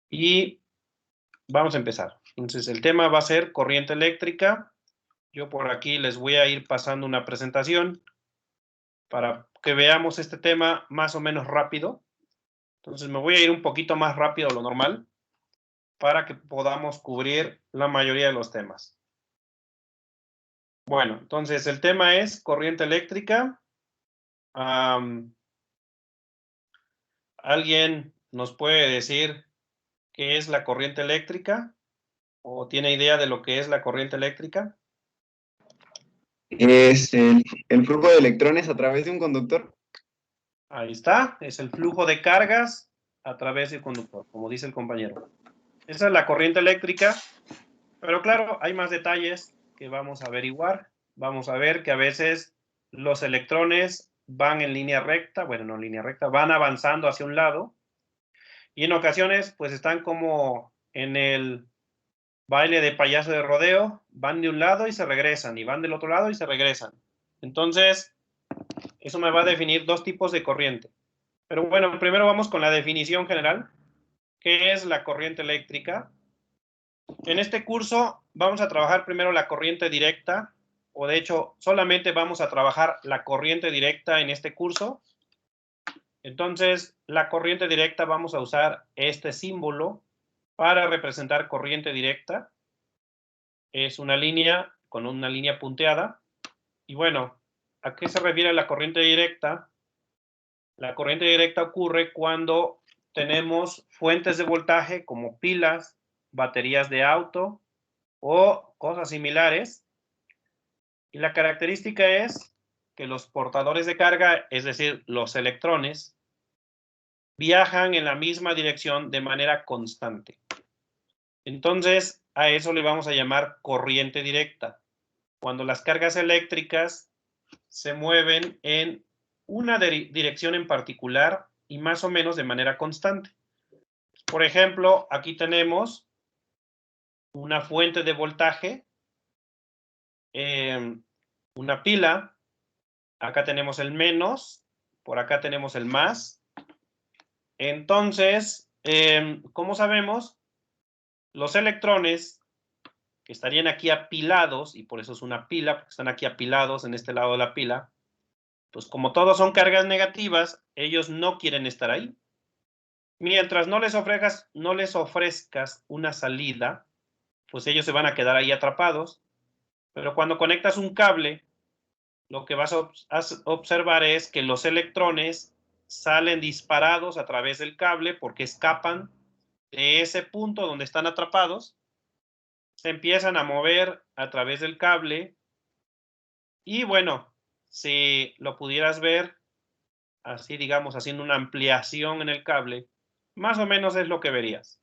Y vamos a empezar. Entonces, el tema va a ser corriente eléctrica. Yo por aquí les voy a ir pasando una presentación para que veamos este tema más o menos rápido. Entonces, me voy a ir un poquito más rápido de lo normal para que podamos cubrir la mayoría de los temas. Bueno, entonces el tema es corriente eléctrica. ¿Alguien nos puede decir qué es la corriente eléctrica? ¿O tiene idea de lo que es la corriente eléctrica? Es el flujo de electrones a través de un conductor. Ahí está, es el flujo de cargas a través del conductor, como dice el compañero. Esa es la corriente eléctrica, pero claro, hay más detalles que vamos a averiguar. Vamos a ver que a veces los electrones van en línea recta, bueno, no en línea recta, van avanzando hacia un lado, y en ocasiones pues están como en el baile de payaso de rodeo, van de un lado y se regresan, y van del otro lado y se regresan. Entonces, eso me va a definir dos tipos de corriente. Pero bueno, primero vamos con la definición general. ¿Qué es la corriente eléctrica? En este curso vamos a trabajar primero la corriente directa, o de hecho solamente vamos a trabajar la corriente directa en este curso. Entonces, la corriente directa vamos a usar este símbolo para representar corriente directa. Es una línea con una línea punteada. Y bueno, ¿a qué se refiere la corriente directa? La corriente directa ocurre cuando tenemos fuentes de voltaje como pilas, baterías de auto o cosas similares. Y la característica es que los portadores de carga, es decir, los electrones, viajan en la misma dirección de manera constante. Entonces, a eso le vamos a llamar corriente directa. Cuando las cargas eléctricas se mueven en una dirección en particular y más o menos de manera constante. Por ejemplo, aquí tenemos una fuente de voltaje, una pila, acá tenemos el menos, por acá tenemos el más. Entonces, ¿cómo sabemos? Los electrones que estarían aquí apilados, y por eso es una pila, porque están aquí apilados en este lado de la pila, pues como todos son cargas negativas, ellos no quieren estar ahí. Mientras no les ofrezcas una salida, pues ellos se van a quedar ahí atrapados. Pero cuando conectas un cable, lo que vas a observar es que los electrones salen disparados a través del cable porque escapan de ese punto donde están atrapados, se empiezan a mover a través del cable y bueno, si lo pudieras ver así, digamos, haciendo una ampliación en el cable, más o menos es lo que verías.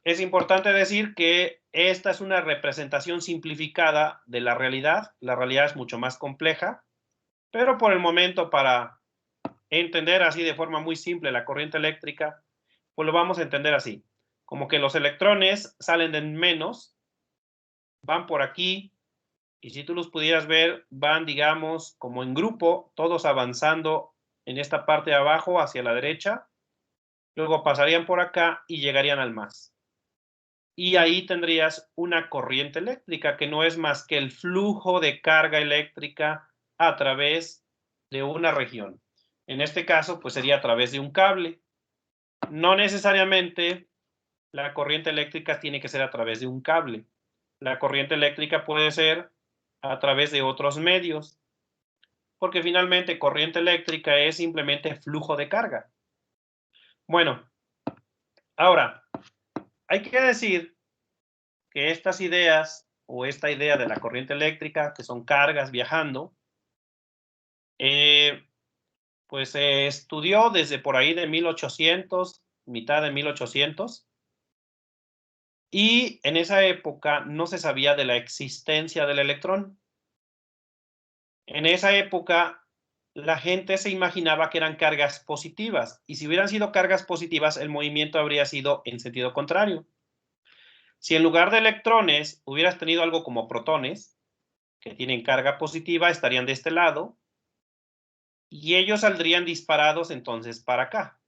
Es importante decir que esta es una representación simplificada de la realidad. La realidad es mucho más compleja, pero por el momento, para entender así de forma muy simple la corriente eléctrica, pues lo vamos a entender así. Como que los electrones salen de menos, van por aquí, y si tú los pudieras ver, van, digamos, como en grupo, todos avanzando en esta parte de abajo hacia la derecha, luego pasarían por acá y llegarían al más. Y ahí tendrías una corriente eléctrica, que no es más que el flujo de carga eléctrica a través de una región. En este caso, pues sería a través de un cable. No necesariamente la corriente eléctrica tiene que ser a través de un cable. La corriente eléctrica puede ser a través de otros medios, porque finalmente corriente eléctrica es simplemente flujo de carga. Bueno, ahora, hay que decir que estas ideas o esta idea de la corriente eléctrica, que son cargas viajando, pues se estudió desde por ahí de 1800, mitad de 1800, y en esa época no se sabía de la existencia del electrón. En esa época la gente se imaginaba que eran cargas positivas, y si hubieran sido cargas positivas, el movimiento habría sido en sentido contrario. Si en lugar de electrones hubieras tenido algo como protones, que tienen carga positiva, estarían de este lado, y ellos saldrían disparados entonces para acá.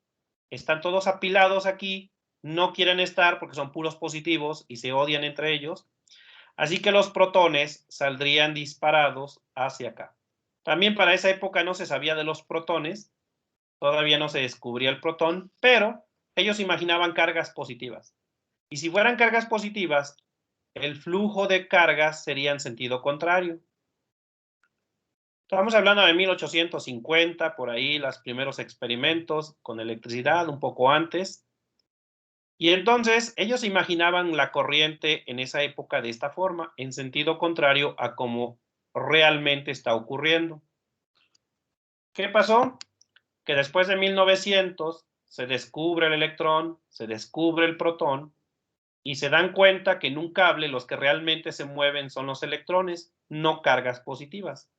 están todos apilados aquí, no quieren estar porque son puros positivos y se odian entre ellos. Así que los protones saldrían disparados hacia acá. También para esa época no se sabía de los protones, todavía no se descubría el protón, pero ellos imaginaban cargas positivas. Y si fueran cargas positivas, el flujo de cargas sería en sentido contrario. Estamos hablando de 1850, por ahí, los primeros experimentos con electricidad, un poco antes. Y entonces ellos imaginaban la corriente en esa época de esta forma, en sentido contrario a como realmente está ocurriendo. ¿Qué pasó? Que después de 1900 se descubre el electrón, se descubre el protón, y se dan cuenta que en un cable los que realmente se mueven son los electrones, no cargas positivas.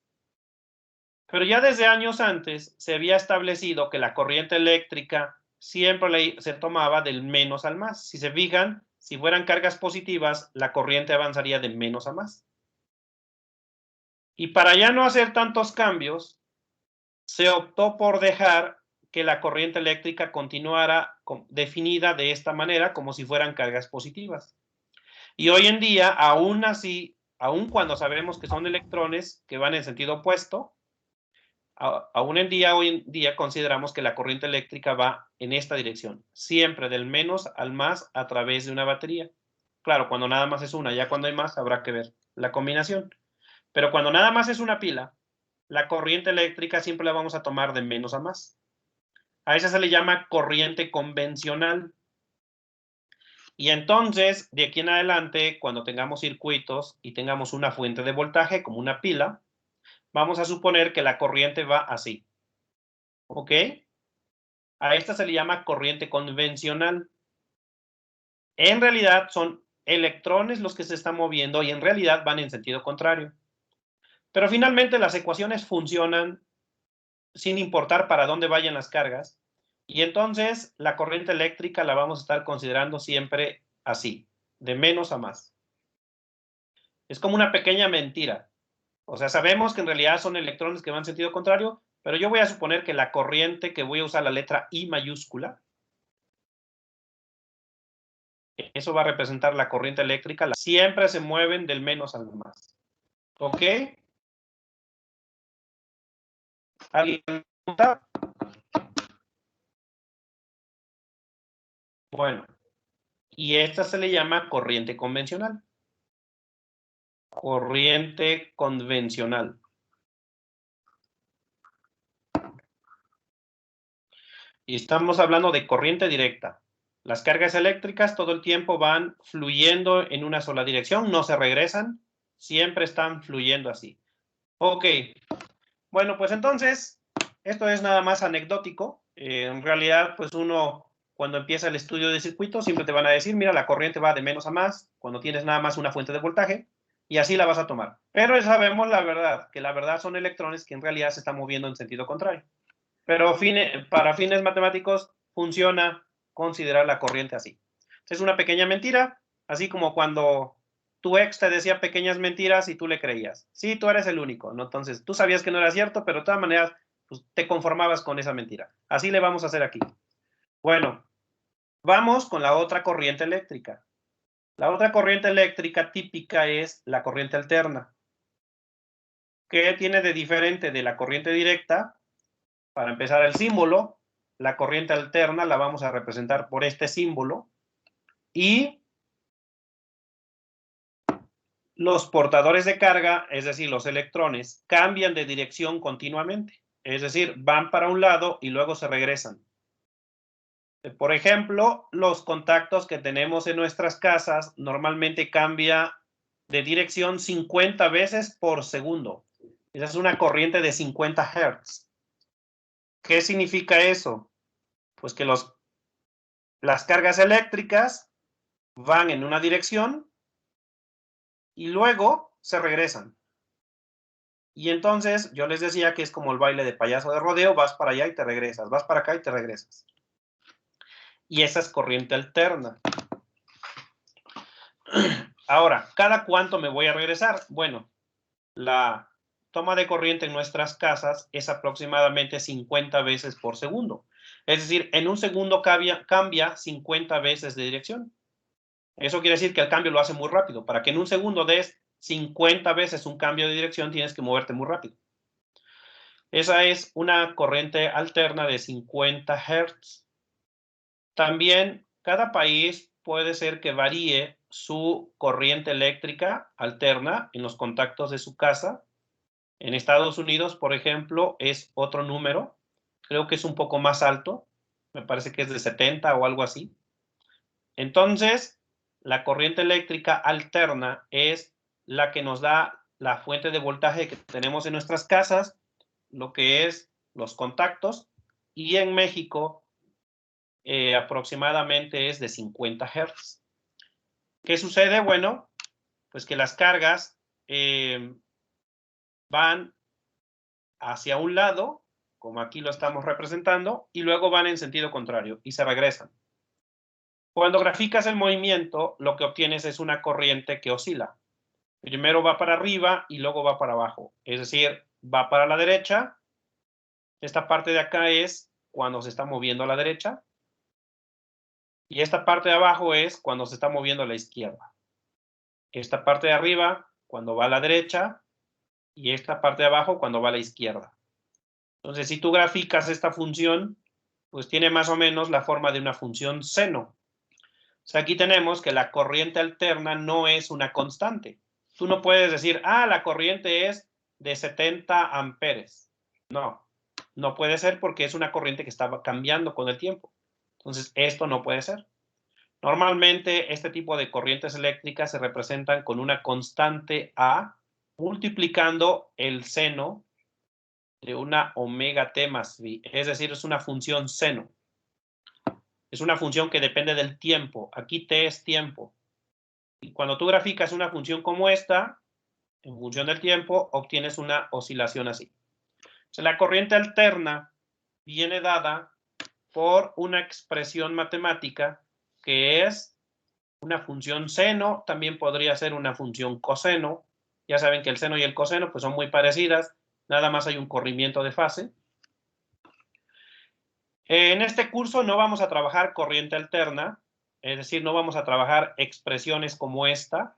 Pero ya desde años antes se había establecido que la corriente eléctrica siempre se tomaba del menos al más. Si se fijan, si fueran cargas positivas, la corriente avanzaría de menos a más. Y para ya no hacer tantos cambios, se optó por dejar que la corriente eléctrica continuara definida de esta manera, como si fueran cargas positivas. Y hoy en día, aún así, aún cuando sabemos que son electrones que van en sentido opuesto, aún hoy en día consideramos que la corriente eléctrica va en esta dirección, siempre del menos al más a través de una batería. Claro, cuando nada más es una, ya cuando hay más habrá que ver la combinación. Pero cuando nada más es una pila, la corriente eléctrica siempre la vamos a tomar de menos a más. A esa se le llama corriente convencional. Y entonces, de aquí en adelante, cuando tengamos circuitos y tengamos una fuente de voltaje, como una pila, vamos a suponer que la corriente va así. ¿Ok? A esta se le llama corriente convencional. En realidad son electrones los que se están moviendo y en realidad van en sentido contrario. Pero finalmente las ecuaciones funcionan sin importar para dónde vayan las cargas. Y entonces la corriente eléctrica la vamos a estar considerando siempre así, de menos a más. Es como una pequeña mentira. O sea, sabemos que en realidad son electrones que van en sentido contrario, pero yo voy a suponer que la corriente, que voy a usar la letra I mayúscula, eso va a representar la corriente eléctrica, siempre se mueven del menos al más. ¿Ok? ¿Alguien pregunta? Bueno, y esta se le llama corriente convencional. Corriente convencional. Y estamos hablando de corriente directa. Las cargas eléctricas todo el tiempo van fluyendo en una sola dirección, no se regresan, siempre están fluyendo así. Ok, bueno, pues entonces, esto es nada más anecdótico. En realidad, pues uno, cuando empieza el estudio de circuitos, siempre te van a decir, mira, la corriente va de menos a más, cuando tienes nada más una fuente de voltaje, y así la vas a tomar. Pero sabemos la verdad, que la verdad son electrones que en realidad se están moviendo en sentido contrario. Pero para fines matemáticos funciona considerar la corriente así. Es una pequeña mentira, así como cuando tu ex te decía pequeñas mentiras y tú le creías. Sí, tú eres el único, ¿no? Entonces, tú sabías que no era cierto, pero de todas maneras, pues, te conformabas con esa mentira. Así le vamos a hacer aquí. Bueno, vamos con la otra corriente eléctrica. La otra corriente eléctrica típica es la corriente alterna. ¿Qué tiene de diferente de la corriente directa? Para empezar, el símbolo, la corriente alterna la vamos a representar por este símbolo y los portadores de carga, es decir, los electrones, cambian de dirección continuamente. Es decir, van para un lado y luego se regresan. Por ejemplo, los contactos que tenemos en nuestras casas normalmente cambia de dirección 50 veces por segundo. Esa es una corriente de 50 Hz. ¿Qué significa eso? Pues que las cargas eléctricas van en una dirección y luego se regresan. Y entonces yo les decía que es como el baile de payaso de rodeo, vas para allá y te regresas, vas para acá y te regresas. Y esa es corriente alterna. Ahora, ¿cada cuánto me voy a regresar? Bueno, la toma de corriente en nuestras casas es aproximadamente 50 veces por segundo. Es decir, en un segundo cambia 50 veces de dirección. Eso quiere decir que el cambio lo hace muy rápido. Para que en un segundo des 50 veces un cambio de dirección, tienes que moverte muy rápido. Esa es una corriente alterna de 50 Hz. También cada país puede ser que varíe su corriente eléctrica alterna en los contactos de su casa. En Estados Unidos, por ejemplo, es otro número. Creo que es un poco más alto. Me parece que es de 70 o algo así. Entonces, la corriente eléctrica alterna es la que nos da la fuente de voltaje que tenemos en nuestras casas, lo que es los contactos, y en México aproximadamente es de 50 Hz. ¿Qué sucede? Bueno, pues que las cargas van hacia un lado, como aquí lo estamos representando, y luego van en sentido contrario y se regresan. Cuando graficas el movimiento, lo que obtienes es una corriente que oscila. Primero va para arriba y luego va para abajo. Es decir, va para la derecha. Esta parte de acá es cuando se está moviendo a la derecha. Y esta parte de abajo es cuando se está moviendo a la izquierda. Esta parte de arriba cuando va a la derecha y esta parte de abajo cuando va a la izquierda. Entonces, si tú graficas esta función, pues tiene más o menos la forma de una función seno. O sea, aquí tenemos que la corriente alterna no es una constante. Tú no puedes decir, la corriente es de 70 amperes. No, no puede ser porque es una corriente que está cambiando con el tiempo. Entonces, esto no puede ser. Normalmente, este tipo de corrientes eléctricas se representan con una constante A multiplicando el seno de una omega t más phi. Es decir, es una función seno. Es una función que depende del tiempo. Aquí t es tiempo. Y cuando tú graficas una función como esta, en función del tiempo, obtienes una oscilación así. O sea, la corriente alterna viene dada por una expresión matemática que es una función seno, también podría ser una función coseno. Ya saben que el seno y el coseno pues son muy parecidas, nada más hay un corrimiento de fase. En este curso no vamos a trabajar corriente alterna, es decir, no vamos a trabajar expresiones como esta.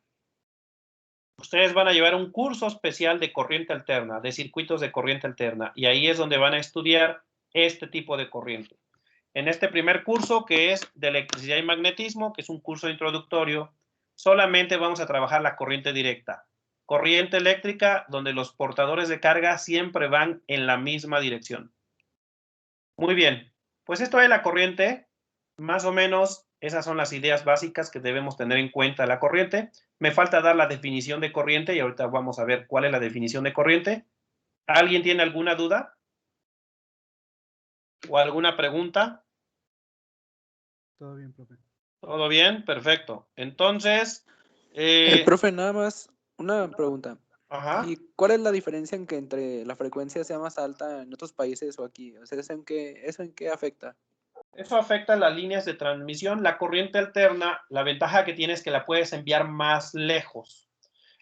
Ustedes van a llevar un curso especial de corriente alterna, de circuitos de corriente alterna, y ahí es donde van a estudiar este tipo de corriente. En este primer curso, que es de electricidad y magnetismo, que es un curso introductorio, solamente vamos a trabajar la corriente directa. Corriente eléctrica donde los portadores de carga siempre van en la misma dirección. Muy bien, pues esto es la corriente. Más o menos esas son las ideas básicas que debemos tener en cuenta de la corriente. Me falta dar la definición de corriente y ahorita vamos a ver cuál es la definición de corriente. ¿Alguien tiene alguna duda? ¿O alguna pregunta? Todo bien, profe. ¿Todo bien? Perfecto. Entonces, Profe, nada más una pregunta. ajá. ¿Y cuál es la diferencia en que entre la frecuencia sea más alta en otros países o aquí? O sea, ¿eso en qué afecta? Eso afecta las líneas de transmisión. La corriente alterna, la ventaja que tiene es que la puedes enviar más lejos.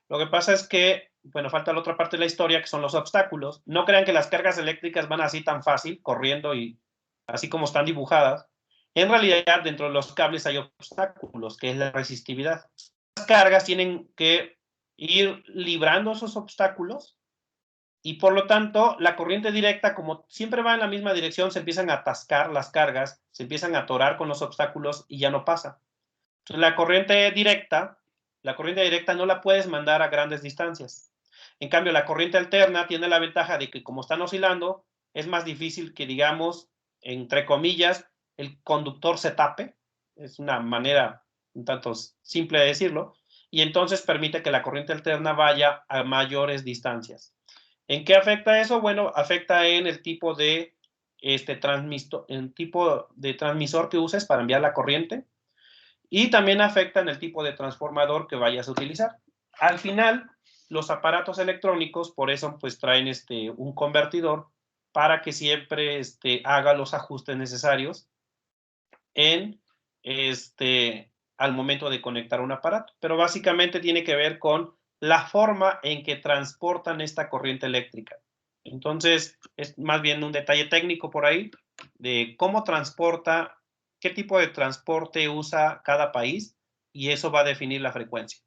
Lo que pasa es que, bueno, falta la otra parte de la historia, que son los obstáculos. No crean que las cargas eléctricas van así tan fácil, corriendo y así como están dibujadas. En realidad, dentro de los cables hay obstáculos, que es la resistividad. Las cargas tienen que ir librando esos obstáculos y por lo tanto, la corriente directa, como siempre va en la misma dirección, se empiezan a atascar las cargas, se empiezan a atorar con los obstáculos y ya no pasa. Entonces, la corriente directa no la puedes mandar a grandes distancias. En cambio, la corriente alterna tiene la ventaja de que como están oscilando, es más difícil que, digamos, entre comillas, el conductor se tape. Es una manera un tanto simple de decirlo. Y entonces permite que la corriente alterna vaya a mayores distancias. ¿En qué afecta eso? Bueno, afecta en el tipo de transmisor que uses para enviar la corriente y también afecta en el tipo de transformador que vayas a utilizar. Al final, los aparatos electrónicos, por eso, pues traen un convertidor para que siempre haga los ajustes necesarios al momento de conectar un aparato. Pero básicamente tiene que ver con la forma en que transportan esta corriente eléctrica. Entonces, es más bien un detalle técnico por ahí de cómo transporta, qué tipo de transporte usa cada país, y eso va a definir la frecuencia.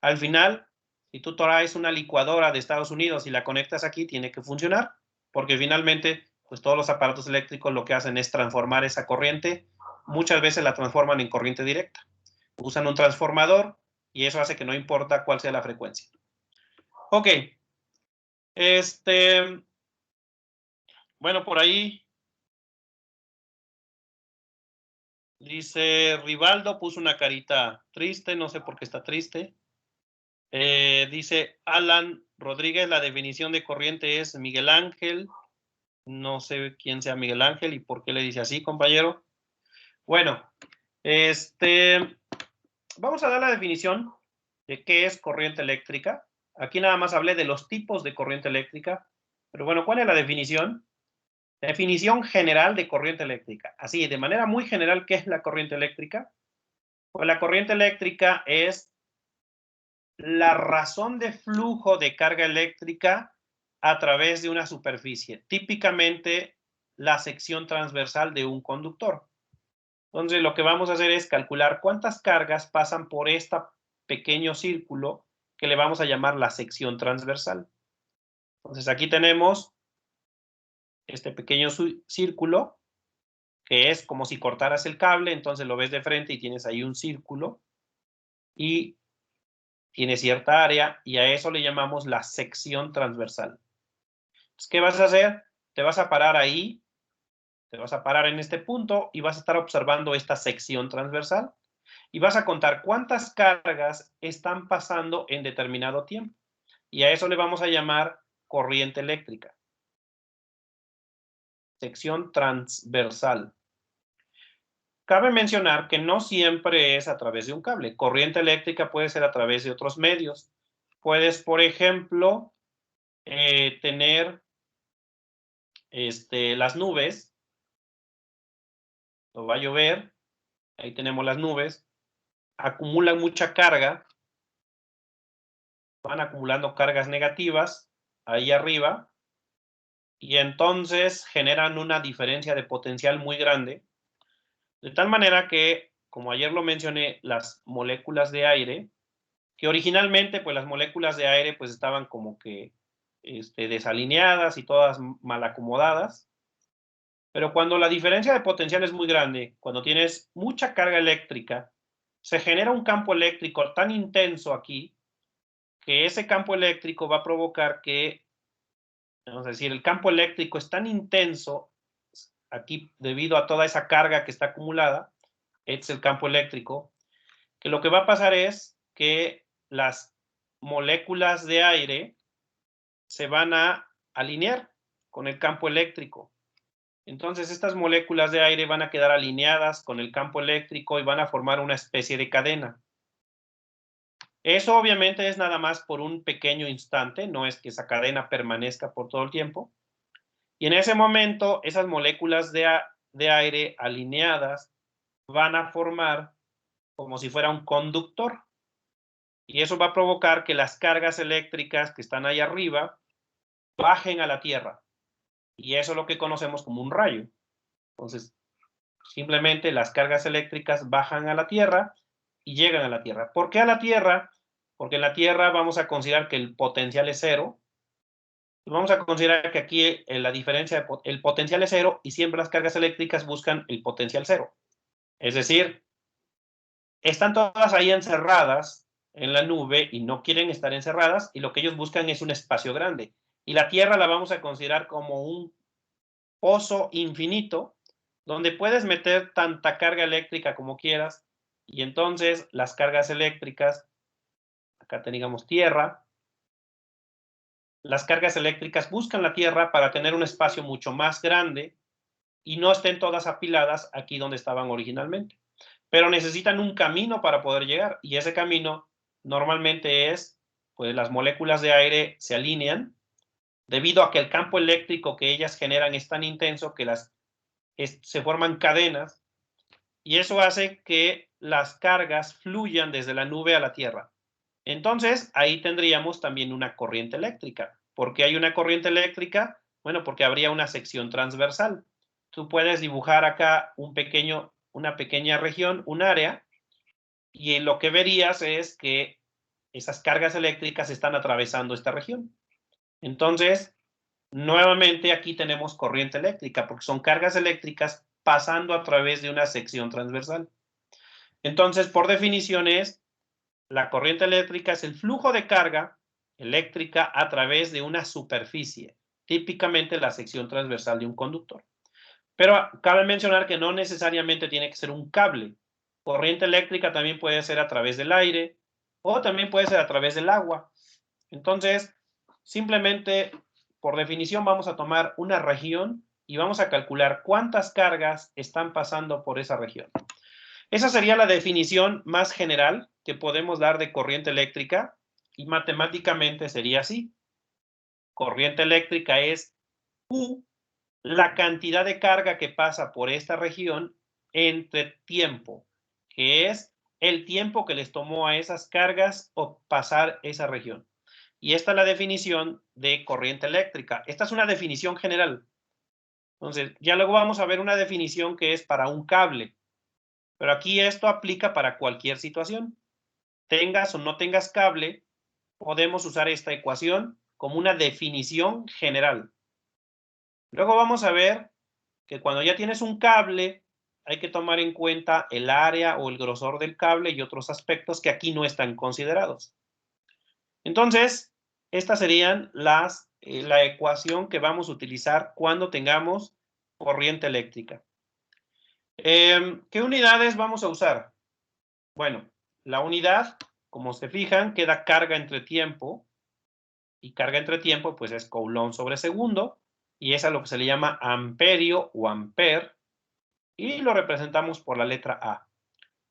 Al final, si tú traes una licuadora de Estados Unidos y la conectas aquí, tiene que funcionar, porque finalmente, pues todos los aparatos eléctricos lo que hacen es transformar esa corriente. Muchas veces la transforman en corriente directa. Usan un transformador y eso hace que no importa cuál sea la frecuencia. Ok. Bueno, por ahí dice Rivaldo, puso una carita triste, no sé por qué está triste. Dice Alan Rodríguez, la definición de corriente es Miguel Ángel. No sé quién sea Miguel Ángel y por qué le dice así, compañero. Bueno, vamos a dar la definición de qué es corriente eléctrica. Aquí nada más hablé de los tipos de corriente eléctrica, pero bueno, ¿cuál es la definición? Definición general de corriente eléctrica. Así, de manera muy general, ¿qué es la corriente eléctrica? Pues la corriente eléctrica es la razón de flujo de carga eléctrica a través de una superficie, típicamente la sección transversal de un conductor. Entonces, lo que vamos a hacer es calcular cuántas cargas pasan por este pequeño círculo que le vamos a llamar la sección transversal. Entonces, aquí tenemos este pequeño círculo, que es como si cortaras el cable, entonces lo ves de frente y tienes ahí un círculo y tiene cierta área y a eso le llamamos la sección transversal. Entonces, ¿qué vas a hacer? Te vas a parar ahí, te vas a parar en este punto y vas a estar observando esta sección transversal y vas a contar cuántas cargas están pasando en determinado tiempo. Y a eso le vamos a llamar corriente eléctrica. Sección transversal. Cabe mencionar que no siempre es a través de un cable. Corriente eléctrica puede ser a través de otros medios. Puedes, por ejemplo, tener las nubes. O va a llover. Ahí tenemos las nubes. Acumulan mucha carga. Van acumulando cargas negativas ahí arriba. Y entonces generan una diferencia de potencial muy grande. De tal manera que, como ayer lo mencioné, las moléculas de aire, que originalmente pues las moléculas de aire pues estaban como que desalineadas y todas mal acomodadas, pero cuando la diferencia de potencial es muy grande, cuando tienes mucha carga eléctrica, se genera un campo eléctrico tan intenso aquí que ese campo eléctrico va a provocar que, vamos a decir, el campo eléctrico es tan intenso aquí debido a toda esa carga que está acumulada, es el campo eléctrico, que lo que va a pasar es que las moléculas de aire se van a alinear con el campo eléctrico. Entonces, estas moléculas de aire van a quedar alineadas con el campo eléctrico y van a formar una especie de cadena. Eso obviamente es nada más por un pequeño instante, no es que esa cadena permanezca por todo el tiempo. Y en ese momento, esas moléculas de aire alineadas van a formar como si fuera un conductor. Y eso va a provocar que las cargas eléctricas que están ahí arriba bajen a la Tierra. Y eso es lo que conocemos como un rayo. Entonces, simplemente las cargas eléctricas bajan a la Tierra y llegan a la Tierra. ¿Por qué a la Tierra? Porque en la Tierra vamos a considerar que el potencial es cero. Vamos a considerar que aquí la diferencia, el potencial es cero y siempre las cargas eléctricas buscan el potencial cero. Es decir, están todas ahí encerradas en la nube y no quieren estar encerradas y lo que ellos buscan es un espacio grande. Y la Tierra la vamos a considerar como un pozo infinito donde puedes meter tanta carga eléctrica como quieras y entonces las cargas eléctricas, acá tengamos Tierra, las cargas eléctricas buscan la Tierra para tener un espacio mucho más grande y no estén todas apiladas aquí donde estaban originalmente. Pero necesitan un camino para poder llegar y ese camino normalmente es, pues las moléculas de aire se alinean debido a que el campo eléctrico que ellas generan es tan intenso que se forman cadenas y eso hace que las cargas fluyan desde la nube a la Tierra. Entonces, ahí tendríamos también una corriente eléctrica. ¿Por qué hay una corriente eléctrica? Bueno, porque habría una sección transversal. Tú puedes dibujar acá una pequeña región, un área, y lo que verías es que esas cargas eléctricas están atravesando esta región. Entonces, nuevamente aquí tenemos corriente eléctrica, porque son cargas eléctricas pasando a través de una sección transversal. Entonces, por definición la corriente eléctrica es el flujo de carga eléctrica a través de una superficie, típicamente la sección transversal de un conductor. Pero cabe mencionar que no necesariamente tiene que ser un cable. Corriente eléctrica también puede ser a través del aire o también puede ser a través del agua. Entonces, simplemente, por definición, vamos a tomar una región y vamos a calcular cuántas cargas están pasando por esa región. Esa sería la definición más general que podemos dar de corriente eléctrica y matemáticamente sería así. Corriente eléctrica es Q, la cantidad de carga que pasa por esta región entre tiempo, que es el tiempo que les tomó a esas cargas o pasar esa región. Y esta es la definición de corriente eléctrica. Esta es una definición general. Entonces, ya luego vamos a ver una definición que es para un cable. Pero aquí esto aplica para cualquier situación. Tengas o no tengas cable, podemos usar esta ecuación como una definición general. Luego vamos a ver que cuando ya tienes un cable, hay que tomar en cuenta el área o el grosor del cable y otros aspectos que aquí no están considerados. Entonces, estas serían la ecuación que vamos a utilizar cuando tengamos corriente eléctrica. ¿Qué unidades vamos a usar? Bueno, la unidad, como se fijan, queda carga entre tiempo, y carga entre tiempo, pues es coulomb sobre segundo, y es a lo que se le llama amperio o ampere, y lo representamos por la letra A.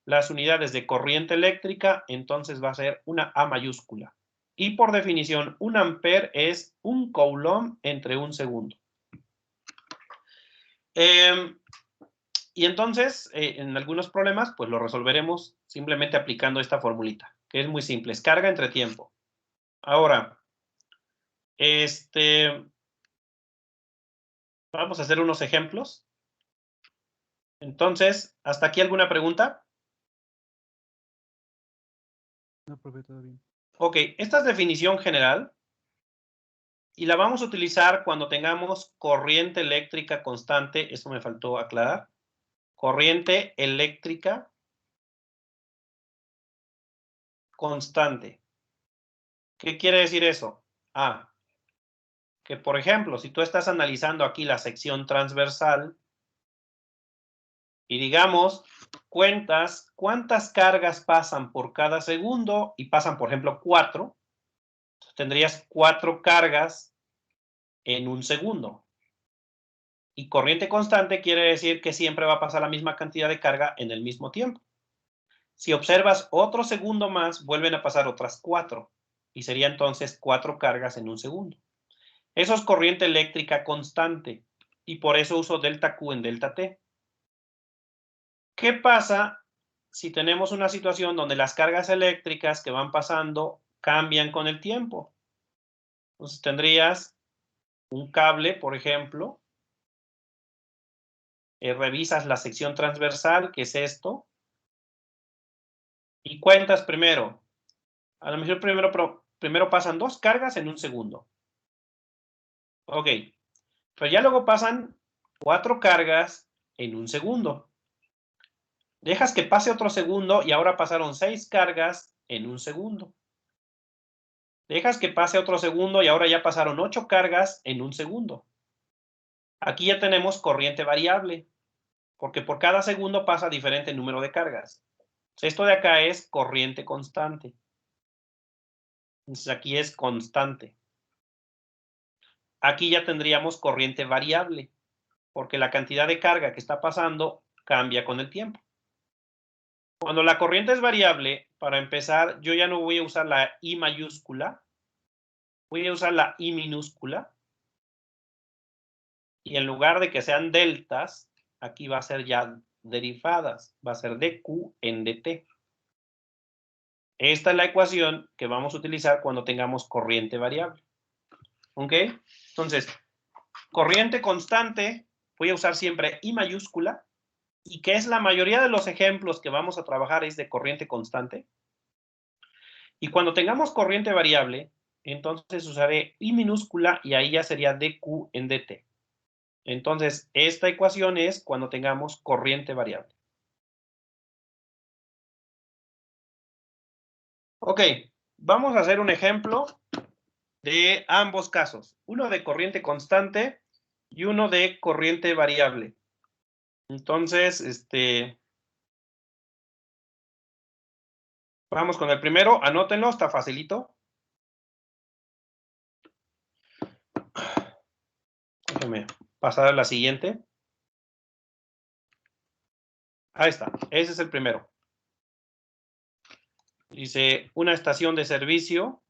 Las unidades de corriente eléctrica, entonces va a ser una A mayúscula. Y por definición, un ampere es un coulomb entre un segundo. Y entonces, en algunos problemas, pues lo resolveremos simplemente aplicando esta formulita, que es muy simple, es carga entre tiempo. Ahora, vamos a hacer unos ejemplos. Entonces, ¿hasta aquí alguna pregunta? No, profe, todo bien. Ok, esta es definición general y la vamos a utilizar cuando tengamos corriente eléctrica constante. Eso me faltó aclarar. Corriente eléctrica constante. ¿Qué quiere decir eso? Que por ejemplo, si tú estás analizando aquí la sección transversal y digamos, cuentas cuántas cargas pasan por cada segundo y pasan, por ejemplo, 4, tendrías 4 cargas en un segundo. Y corriente constante quiere decir que siempre va a pasar la misma cantidad de carga en el mismo tiempo. Si observas otro segundo más, vuelven a pasar otras 4. Y sería entonces 4 cargas en un segundo. Eso es corriente eléctrica constante. Y por eso uso delta Q en delta T. ¿Qué pasa si tenemos una situación donde las cargas eléctricas que van pasando cambian con el tiempo? Entonces tendrías un cable, por ejemplo, revisas la sección transversal, que es esto, y cuentas primero. A lo mejor primero pasan 2 cargas en un segundo. Ok, pero ya luego pasan 4 cargas en un segundo. Dejas que pase otro segundo y ahora pasaron 6 cargas en un segundo. Dejas que pase otro segundo y ahora ya pasaron 8 cargas en un segundo. Aquí ya tenemos corriente variable, porque por cada segundo pasa diferente número de cargas. Esto de acá es corriente constante. Entonces aquí es constante. Aquí ya tendríamos corriente variable, porque la cantidad de carga que está pasando cambia con el tiempo. Cuando la corriente es variable, para empezar, yo ya no voy a usar la I mayúscula, voy a usar la I minúscula, y en lugar de que sean deltas, aquí va a ser ya derivadas, va a ser dQ en dt. Esta es la ecuación que vamos a utilizar cuando tengamos corriente variable. ¿Ok? Entonces, corriente constante, voy a usar siempre I mayúscula, y que es la mayoría de los ejemplos que vamos a trabajar es de corriente constante. Y cuando tengamos corriente variable, entonces usaré I minúscula y ahí ya sería dQ en dt. Entonces, esta ecuación es cuando tengamos corriente variable. Ok, vamos a hacer un ejemplo de ambos casos. Uno de corriente constante y uno de corriente variable. Entonces, vamos con el primero. Anótenlo, está facilito. Déjenme pasar a la siguiente. Ahí está, ese es el primero. Dice, una estación de servicio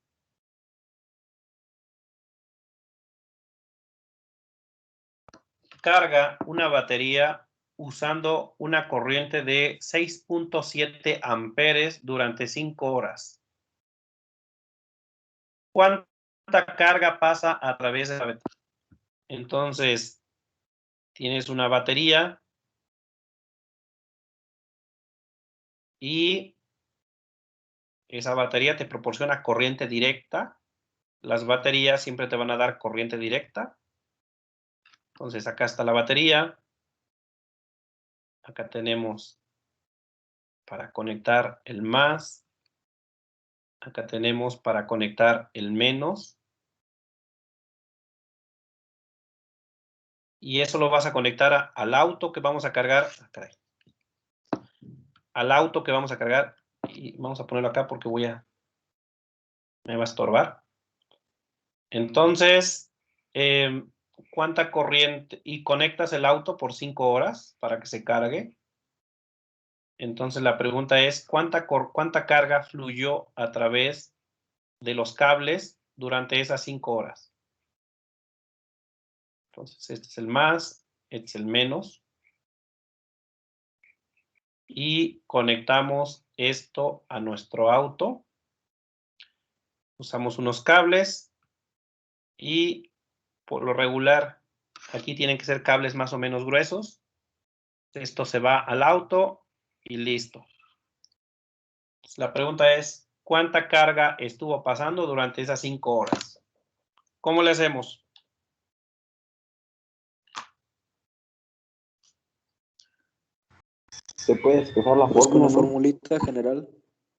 carga una batería usando una corriente de 6.7 amperes durante 5 horas. ¿Cuánta carga pasa a través de la batería? Entonces, tienes una batería y esa batería te proporciona corriente directa. Las baterías siempre te van a dar corriente directa. Entonces, acá está la batería. Acá tenemos para conectar el más. Acá tenemos para conectar el menos. Y eso lo vas a conectar al auto que vamos a cargar. Al auto que vamos a cargar. Y vamos a ponerlo acá porque me va a estorbar. Entonces, ¿cuánta corriente? Y conectas el auto por 5 horas para que se cargue. Entonces, la pregunta es, ¿cuánta carga fluyó a través de los cables durante esas 5 horas? Entonces, este es el más, este es el menos. Y conectamos esto a nuestro auto. Usamos unos cables y por lo regular aquí tienen que ser cables más o menos gruesos. Esto se va al auto y listo. Entonces, la pregunta es, ¿cuánta carga estuvo pasando durante esas 5 horas? ¿Cómo le hacemos? ¿Se puede despejar la Pues con fórmula, la no? formulita general.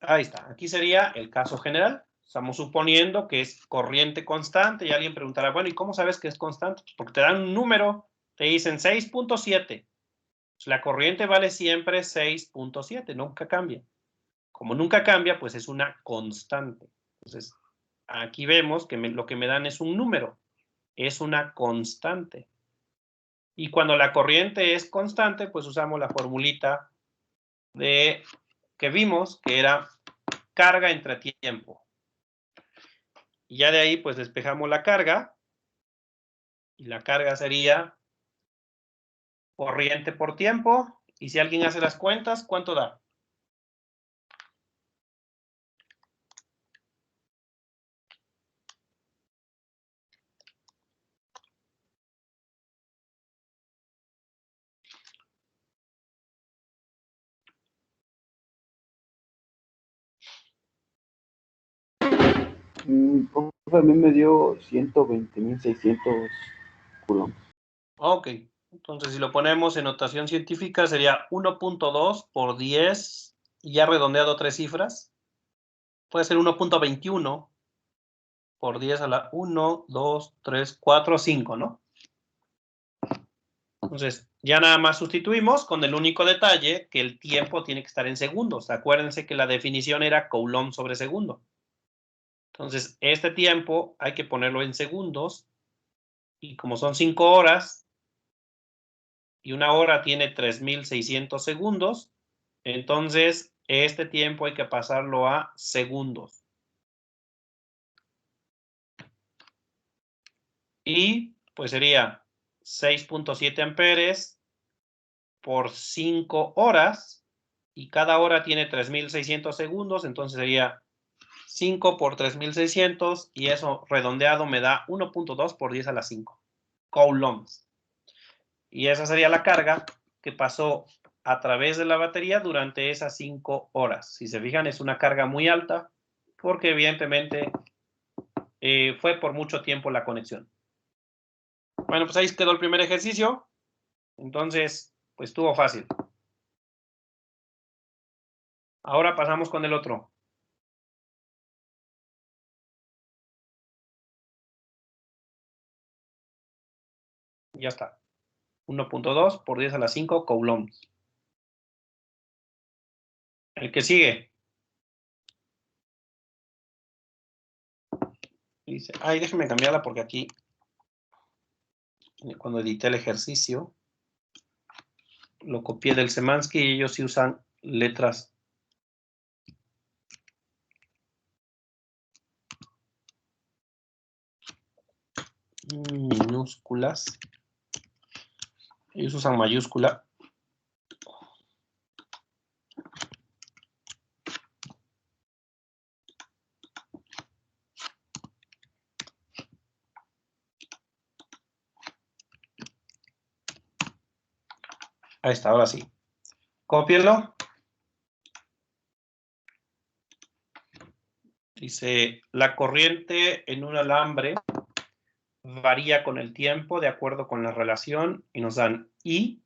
Ahí está. Aquí sería el caso general. Estamos suponiendo que es corriente constante y alguien preguntará, bueno, ¿y cómo sabes que es constante? Pues porque te dan un número, te dicen 6.7. Pues la corriente vale siempre 6.7, nunca cambia. Como nunca cambia, pues es una constante. Entonces, aquí vemos que lo que me dan es un número, es una constante. Y cuando la corriente es constante, pues usamos la formulita que vimos, que era carga entre tiempo. Y ya de ahí, pues despejamos la carga. Y la carga sería corriente por tiempo. Y si alguien hace las cuentas, ¿cuánto da? Profe, a mí me dio 120.600 coulombs. Ok. Entonces, si lo ponemos en notación científica, sería 1.2 por 10, y ya redondeado 3 cifras. Puede ser 1.21 por 10 a la 1, 2, 3, 4, 5, ¿no? Entonces, ya nada más sustituimos con el único detalle que el tiempo tiene que estar en segundos. Acuérdense que la definición era coulomb sobre segundo. Entonces, este tiempo hay que ponerlo en segundos. Y como son 5 horas, y una hora tiene 3.600 segundos, entonces este tiempo hay que pasarlo a segundos. Y pues sería 6.7 amperes por 5 horas, y cada hora tiene 3.600 segundos, entonces sería 5 por 3.600 y eso redondeado me da 1.2 por 10 a la 5 coulombs. Y esa sería la carga que pasó a través de la batería durante esas 5 horas. Si se fijan, es una carga muy alta porque evidentemente fue por mucho tiempo la conexión. Bueno, pues ahí quedó el primer ejercicio. Entonces, pues estuvo fácil. Ahora pasamos con el otro. Ya está. 1.2 por 10 a la 5 coulombs. El que sigue. Dice, ay, déjenme cambiarla porque aquí, cuando edité el ejercicio, lo copié del Semansky y ellos sí usan letras minúsculas. Ellos usan mayúscula. Ahí está, ahora sí. Cópienlo. Dice, la corriente en un alambre varía con el tiempo de acuerdo con la relación y nos dan I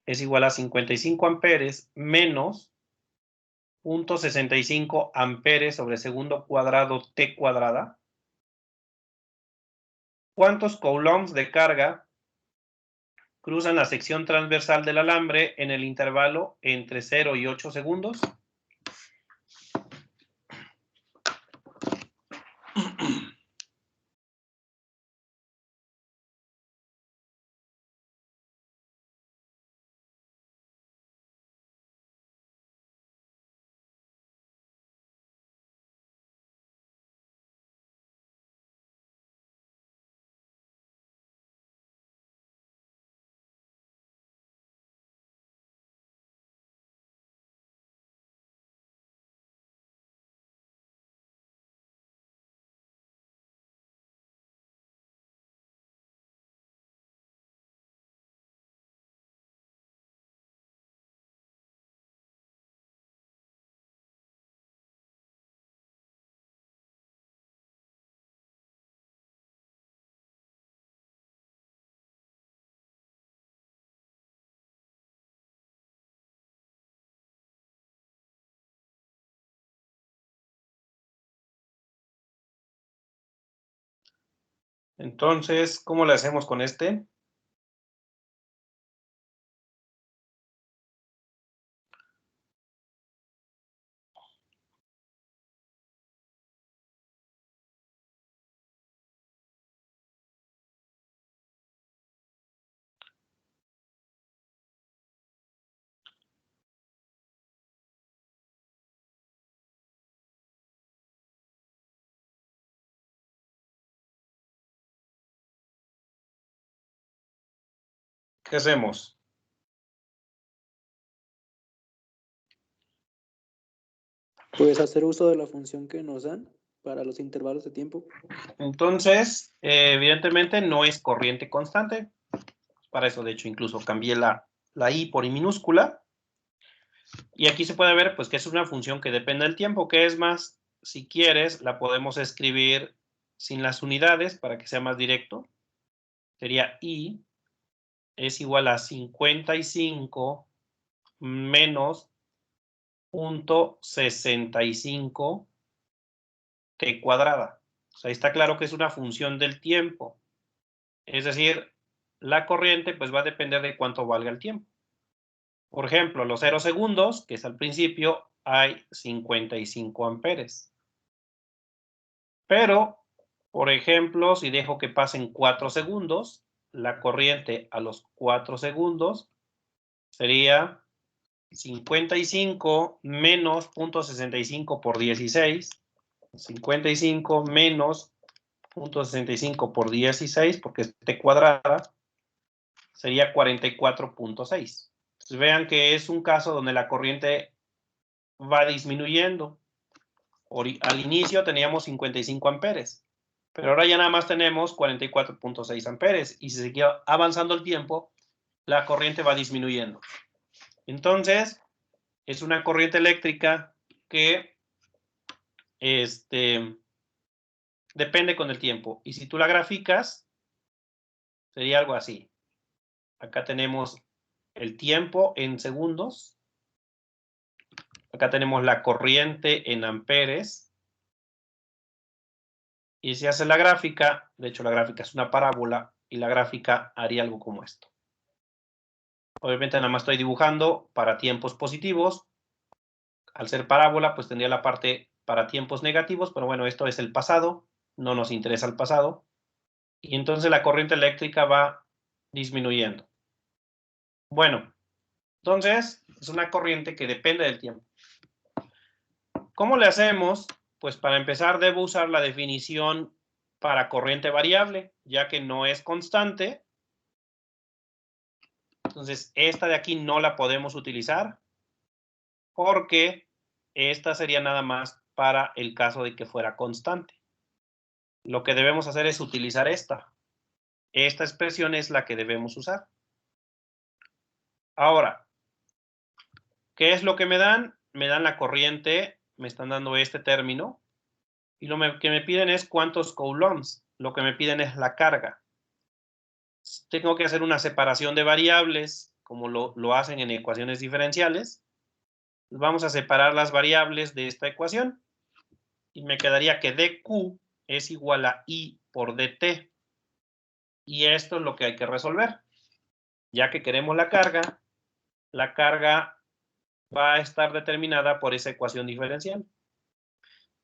es igual a 55 amperes menos 0.65 amperes sobre segundo cuadrado T cuadrada. ¿Cuántos coulombs de carga cruzan la sección transversal del alambre en el intervalo entre 0 y 8 segundos? Entonces, ¿cómo le hacemos con este? ¿Qué hacemos? Puedes hacer uso de la función que nos dan para los intervalos de tiempo. Entonces, evidentemente no es corriente constante. Para eso, de hecho, incluso cambié la I por I minúscula. Y aquí se puede ver pues, que es una función que depende del tiempo, que es más, si quieres, la podemos escribir sin las unidades para que sea más directo. Sería I es igual a 55 menos 0.65 T cuadrada. O sea, está claro que es una función del tiempo. Es decir, la corriente pues va a depender de cuánto valga el tiempo. Por ejemplo, los 0 segundos, que es al principio, hay 55 amperes. Pero, por ejemplo, si dejo que pasen 4 segundos, la corriente a los 4 segundos sería 55 menos 0.65 por 16. 55 menos 0.65 por 16, porque es T cuadrada, sería 44.6. Entonces, vean que es un caso donde la corriente va disminuyendo. Al inicio teníamos 55 amperes, pero ahora ya nada más tenemos 44.6 amperes. Y si sigue avanzando el tiempo, la corriente va disminuyendo. Entonces, es una corriente eléctrica que depende con el tiempo. Y si tú la graficas, sería algo así. Acá tenemos el tiempo en segundos. Acá tenemos la corriente en amperes. Y si hace la gráfica, de hecho la gráfica es una parábola, y la gráfica haría algo como esto. Obviamente nada más estoy dibujando para tiempos positivos. Al ser parábola, pues tendría la parte para tiempos negativos, pero bueno, esto es el pasado, no nos interesa el pasado. Y entonces la corriente eléctrica va disminuyendo. Bueno, entonces es una corriente que depende del tiempo. ¿Cómo le hacemos? Pues para empezar debo usar la definición para corriente variable, ya que no es constante. Entonces esta de aquí no la podemos utilizar porque esta sería nada más para el caso de que fuera constante. Lo que debemos hacer es utilizar esta. Esta expresión es la que debemos usar. Ahora, ¿qué es lo que me dan? Me dan la corriente, me están dando este término, y lo que me piden es cuántos coulombs. Lo que me piden es la carga. Tengo que hacer una separación de variables, como lo hacen en ecuaciones diferenciales. Vamos a separar las variables de esta ecuación, y me quedaría que dQ es igual a I por dt. Y esto es lo que hay que resolver. Ya que queremos la carga va a estar determinada por esa ecuación diferencial.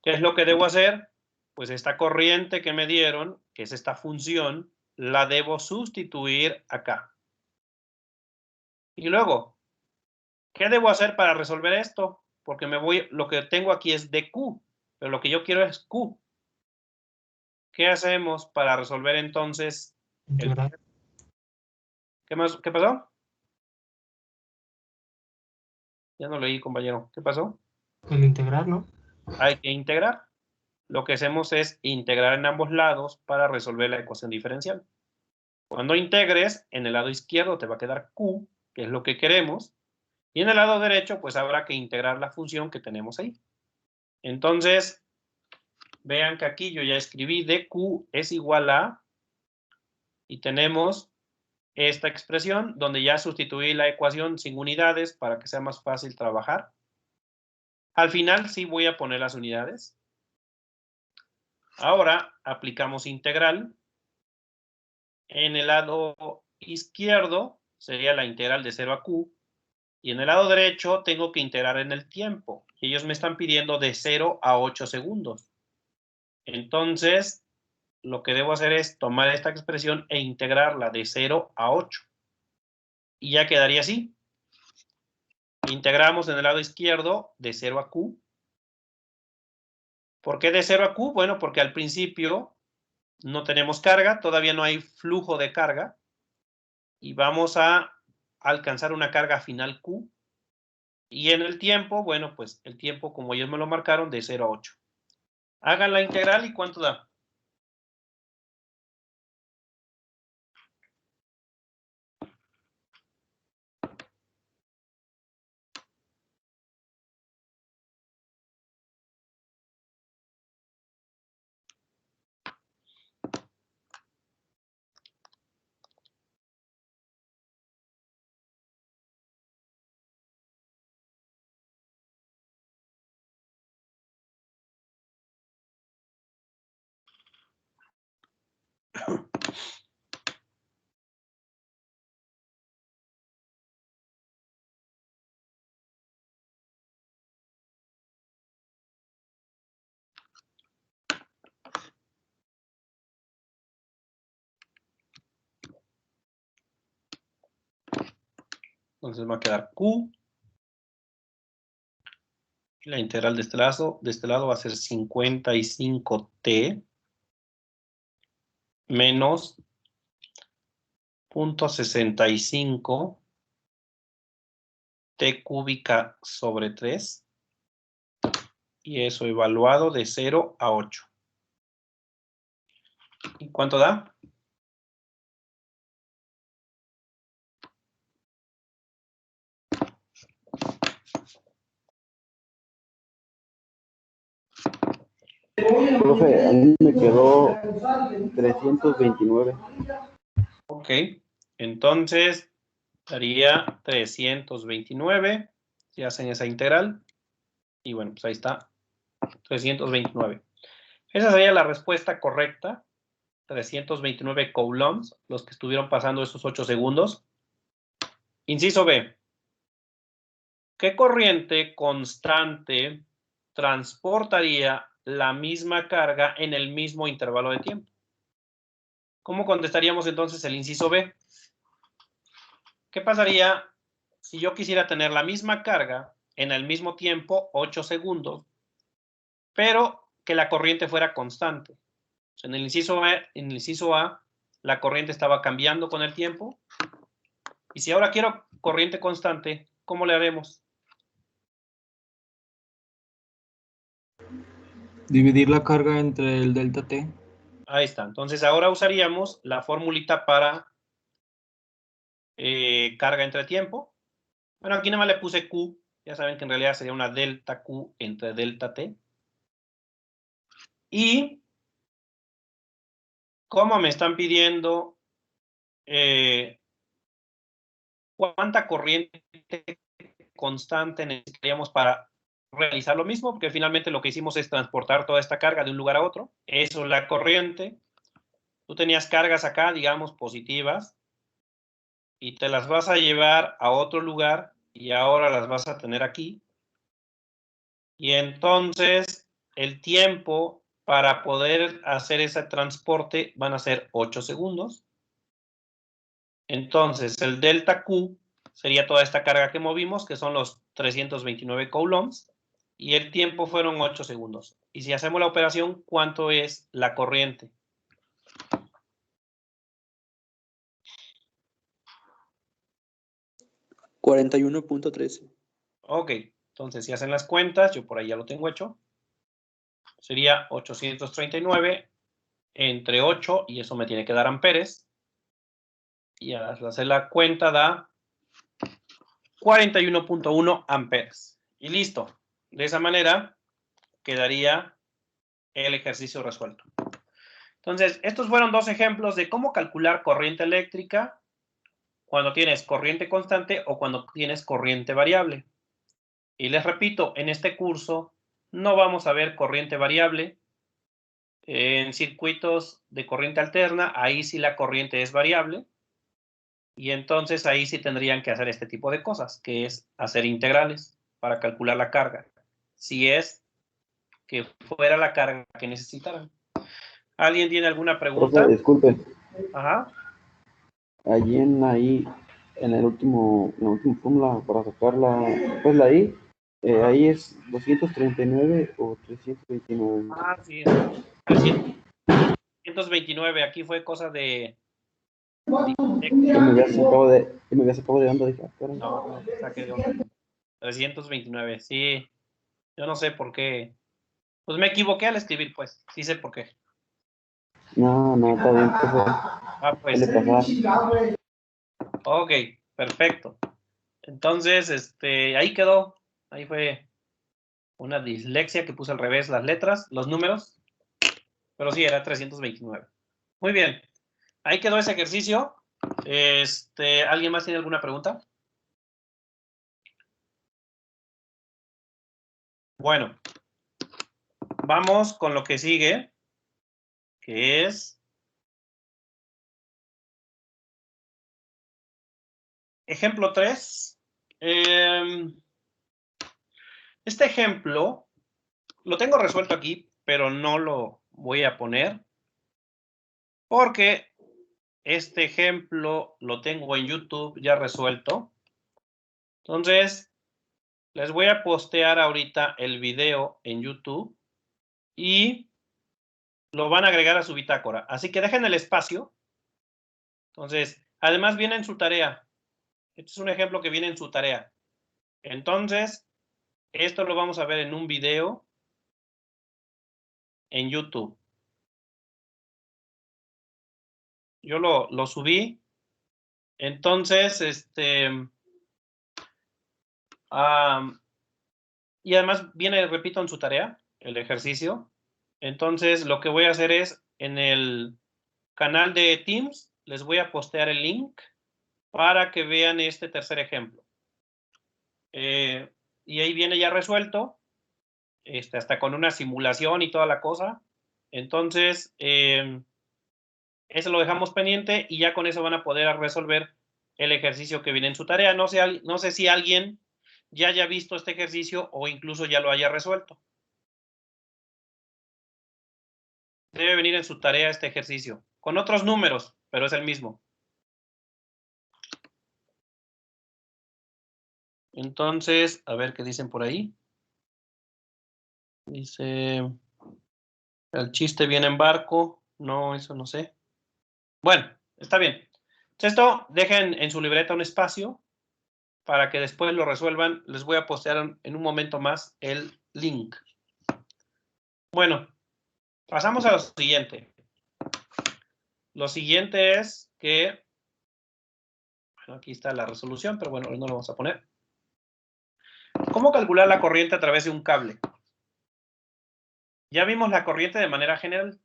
¿Qué es lo que debo hacer? Pues esta corriente que me dieron, que es esta función, la debo sustituir acá. Y luego, ¿qué debo hacer para resolver esto? Porque lo que tengo aquí es dQ, pero lo que yo quiero es Q. ¿Qué hacemos para resolver entonces? Integral. ¿Qué más? ¿Qué pasó? Ya no leí, compañero. ¿Qué pasó? El integral, ¿no? Hay que integrar. Lo que hacemos es integrar en ambos lados para resolver la ecuación diferencial. Cuando integres, en el lado izquierdo te va a quedar Q, que es lo que queremos, y en el lado derecho, pues habrá que integrar la función que tenemos ahí. Entonces, vean que aquí yo ya escribí dQ es igual a, y tenemos esta expresión donde ya sustituí la ecuación sin unidades para que sea más fácil trabajar. Al final sí voy a poner las unidades. Ahora aplicamos integral. En el lado izquierdo sería la integral de 0 a Q. Y en el lado derecho tengo que integrar en el tiempo. Ellos me están pidiendo de 0 a 8 segundos. Entonces, lo que debo hacer es tomar esta expresión e integrarla de 0 a 8. Y ya quedaría así. Integramos en el lado izquierdo de 0 a Q. ¿Por qué de 0 a Q? Bueno, porque al principio no tenemos carga, todavía no hay flujo de carga. Y vamos a alcanzar una carga final Q. Y en el tiempo, bueno, pues el tiempo, como ellos me lo marcaron, de 0 a 8. Hagan la integral y ¿cuánto da? Entonces va a quedar Q. La integral de este lado va a ser 55t menos 0.65 T cúbica sobre 3. Y eso evaluado de 0 a 8. ¿Y cuánto da? Profe, a mí me quedó 329. Ok. Entonces, daría 329. Si hacen esa integral. Y bueno, pues ahí está. 329. Esa sería la respuesta correcta. 329 coulombs, los que estuvieron pasando esos 8 segundos. Inciso B. ¿Qué corriente constante transportaría la misma carga en el mismo intervalo de tiempo? ¿Cómo contestaríamos entonces el inciso B? ¿Qué pasaría si yo quisiera tener la misma carga en el mismo tiempo, 8 segundos, pero que la corriente fuera constante? En el inciso A, la corriente estaba cambiando con el tiempo. Y si ahora quiero corriente constante, ¿cómo le haremos? Dividir la carga entre el delta T. Ahí está. Entonces ahora usaríamos la formulita para carga entre tiempo. Bueno, aquí nada más le puse Q. Ya saben que en realidad sería una delta Q entre delta T. Y como me están pidiendo cuánta corriente constante necesitaríamos para realizar lo mismo, porque finalmente lo que hicimos es transportar toda esta carga de un lugar a otro. Eso es la corriente. Tú tenías cargas acá, digamos, positivas, y te las vas a llevar a otro lugar, y ahora las vas a tener aquí. Y entonces, el tiempo para poder hacer ese transporte van a ser 8 segundos. Entonces, el delta Q sería toda esta carga que movimos, que son los 329 coulombs, y el tiempo fueron 8 segundos. Y si hacemos la operación, ¿cuánto es la corriente? $41.13. Ok, entonces si hacen las cuentas, yo por ahí ya lo tengo hecho, sería 839 entre 8, y eso me tiene que dar amperes, y al hacer la cuenta da 41.1 amperes. Y listo. De esa manera quedaría el ejercicio resuelto. Entonces, estos fueron dos ejemplos de cómo calcular corriente eléctrica cuando tienes corriente constante o cuando tienes corriente variable. Y les repito, en este curso no vamos a ver corriente variable. En circuitos de corriente alterna, ahí sí la corriente es variable. Y entonces ahí sí tendrían que hacer este tipo de cosas, que es hacer integrales para calcular la carga, si es que fuera la carga que necesitaran. ¿Alguien tiene alguna pregunta? Profe, disculpe, Ajá. allí en la última fórmula para sacar pues la I, Ajá. ahí es 239 o 329. Ah, sí. 329, aquí fue cosa de... Yo me había sacado de onda, dije, caray. No, saqué de onda. 329, sí. Yo no sé por qué. Pues me equivoqué al escribir, pues. Sí sé por qué. No, está bien, profe. Ah, pues. Suele pasar. Ok, perfecto. Entonces, ahí quedó. Ahí fue una dislexia que puse al revés las letras, los números. Pero sí, era 329. Muy bien. Ahí quedó ese ejercicio. ¿Alguien más tiene alguna pregunta? Bueno, vamos con lo que sigue, que es ejemplo 3. Este ejemplo lo tengo resuelto aquí, pero no lo voy a poner porque este ejemplo lo tengo en YouTube ya resuelto. Entonces, les voy a postear ahorita el video en YouTube y lo van a agregar a su bitácora. Así que dejen el espacio. Entonces, además viene en su tarea. Este es un ejemplo que viene en su tarea. Entonces, esto lo vamos a ver en un video en YouTube. Yo lo subí. Entonces, y además viene, repito, en su tarea, el ejercicio. Entonces, lo que voy a hacer es, en el canal de Teams, les voy a postear el link para que vean este tercer ejemplo. Y ahí viene ya resuelto, hasta con una simulación y toda la cosa. Entonces, eso lo dejamos pendiente y ya con eso van a poder resolver el ejercicio que viene en su tarea. No sé si alguien ya haya visto este ejercicio o incluso ya lo haya resuelto. Debe venir en su tarea este ejercicio, con otros números, pero es el mismo. Entonces, a ver qué dicen por ahí. Dice, el chiste viene en barco. No, eso no sé. Bueno, está bien. Esto, dejen en su libreta un espacio para que después lo resuelvan. Les voy a postear en un momento más el link. Bueno, pasamos a lo siguiente. Lo siguiente es que, bueno, aquí está la resolución, pero bueno, no lo vamos a poner. ¿Cómo calcular la corriente a través de un cable? Ya vimos la corriente de manera general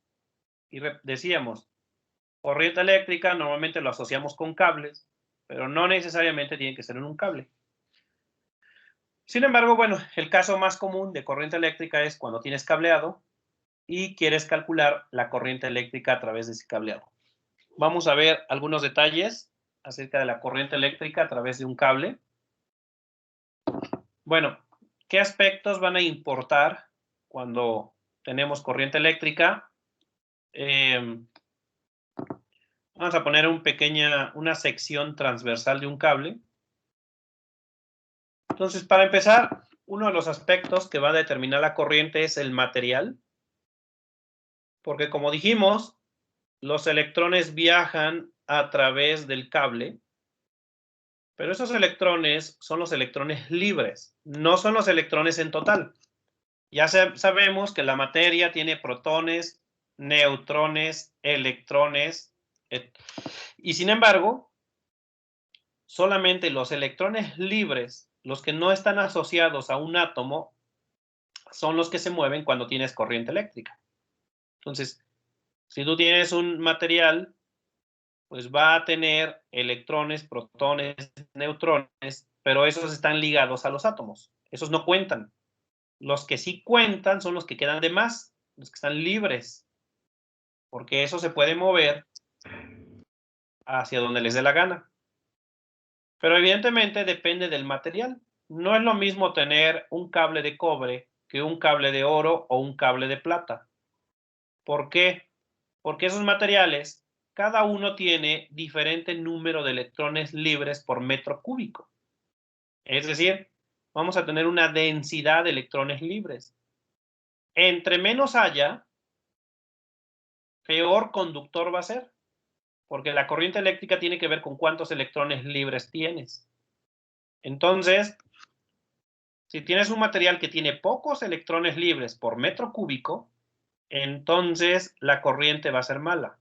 y decíamos, corriente eléctrica normalmente lo asociamos con cables, pero no necesariamente tiene que ser en un cable. Sin embargo, bueno, el caso más común de corriente eléctrica es cuando tienes cableado y quieres calcular la corriente eléctrica a través de ese cableado. Vamos a ver algunos detalles acerca de la corriente eléctrica a través de un cable. Bueno, ¿qué aspectos van a importar cuando tenemos corriente eléctrica? Vamos a poner una sección transversal de un cable. Entonces, para empezar, uno de los aspectos que va a determinar la corriente es el material, porque como dijimos, los electrones viajan a través del cable, pero esos electrones son los electrones libres, no son los electrones en total. Ya sabemos que la materia tiene protones, neutrones, electrones, y sin embargo, solamente los electrones libres, los que no están asociados a un átomo, son los que se mueven cuando tienes corriente eléctrica. Entonces, si tú tienes un material, pues va a tener electrones, protones, neutrones, pero esos están ligados a los átomos. Esos no cuentan. Los que sí cuentan son los que quedan de más, los que están libres, porque eso se puede mover hacia donde les dé la gana. Pero evidentemente depende del material. No es lo mismo tener un cable de cobre que un cable de oro o un cable de plata. ¿Por qué? Porque esos materiales, cada uno tiene diferente número de electrones libres por metro cúbico. Es decir, vamos a tener una densidad de electrones libres. Entre menos haya, peor conductor va a ser, porque la corriente eléctrica tiene que ver con cuántos electrones libres tienes. Entonces, si tienes un material que tiene pocos electrones libres por metro cúbico, entonces la corriente va a ser mala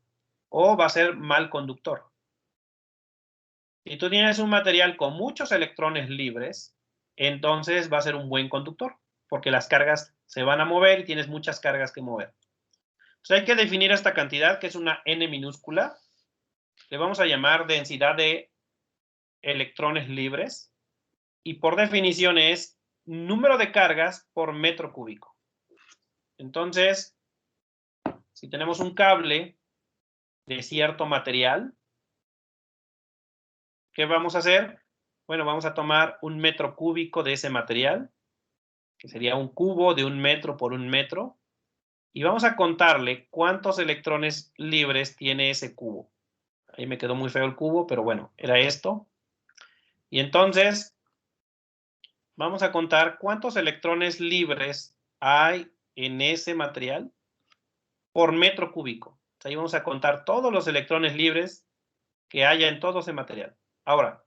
o va a ser mal conductor. Si tú tienes un material con muchos electrones libres, entonces va a ser un buen conductor, porque las cargas se van a mover y tienes muchas cargas que mover. Entonces hay que definir esta cantidad, que es una N minúscula. Le vamos a llamar densidad de electrones libres. Y por definición es número de cargas por metro cúbico. Entonces, si tenemos un cable de cierto material, ¿qué vamos a hacer? Bueno, vamos a tomar un metro cúbico de ese material, que sería un cubo de 1 metro por 1 metro, y vamos a contarle cuántos electrones libres tiene ese cubo. Ahí me quedó muy feo el cubo, pero bueno, era esto. Y entonces, vamos a contar cuántos electrones libres hay en ese material por metro cúbico. Ahí vamos a contar todos los electrones libres que haya en todo ese material. Ahora,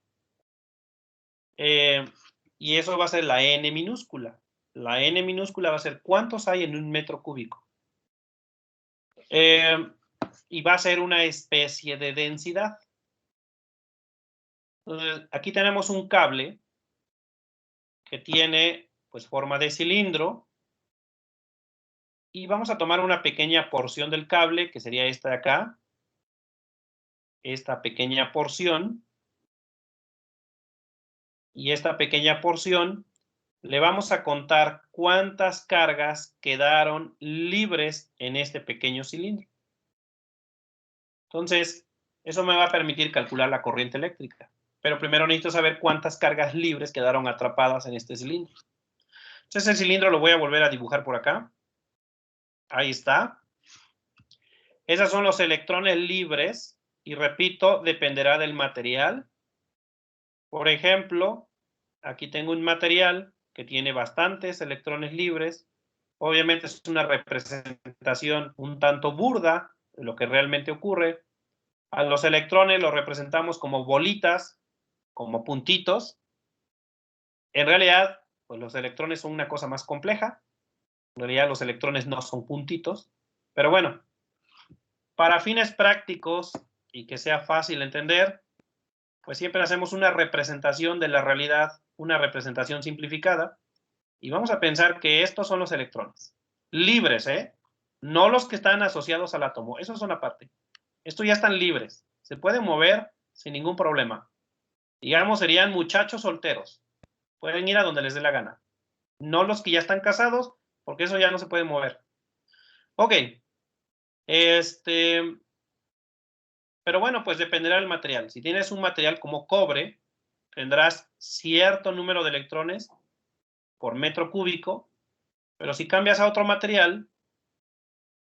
Y eso va a ser la N minúscula. La N minúscula va a ser cuántos hay en un metro cúbico. Y va a ser una especie de densidad. Entonces, aquí tenemos un cable que tiene pues forma de cilindro. Y vamos a tomar una pequeña porción del cable, que sería esta de acá. Esta pequeña porción. Y esta pequeña porción le vamos a contar cuántas cargas quedaron libres en este pequeño cilindro. Entonces, eso me va a permitir calcular la corriente eléctrica. Pero primero necesito saber cuántas cargas libres quedaron atrapadas en este cilindro. Entonces, el cilindro lo voy a volver a dibujar por acá. Ahí está. Esos son los electrones libres. Y repito, dependerá del material. Por ejemplo, aquí tengo un material que tiene bastantes electrones libres. Obviamente es una representación un tanto burda de lo que realmente ocurre. A los electrones los representamos como bolitas, como puntitos. En realidad, pues los electrones son una cosa más compleja. En realidad los electrones no son puntitos. Pero bueno, para fines prácticos y que sea fácil entender, pues siempre hacemos una representación de la realidad, una representación simplificada. Y vamos a pensar que estos son los electrones. Libres, ¿eh? No los que están asociados al átomo. Esos son aparte. Estos ya están libres. Se pueden mover sin ningún problema. Digamos, serían muchachos solteros. Pueden ir a donde les dé la gana. No los que ya están casados, porque eso ya no se puede mover. Ok. Pero bueno, pues dependerá del material. Si tienes un material como cobre, tendrás cierto número de electrones por metro cúbico, pero si cambias a otro material,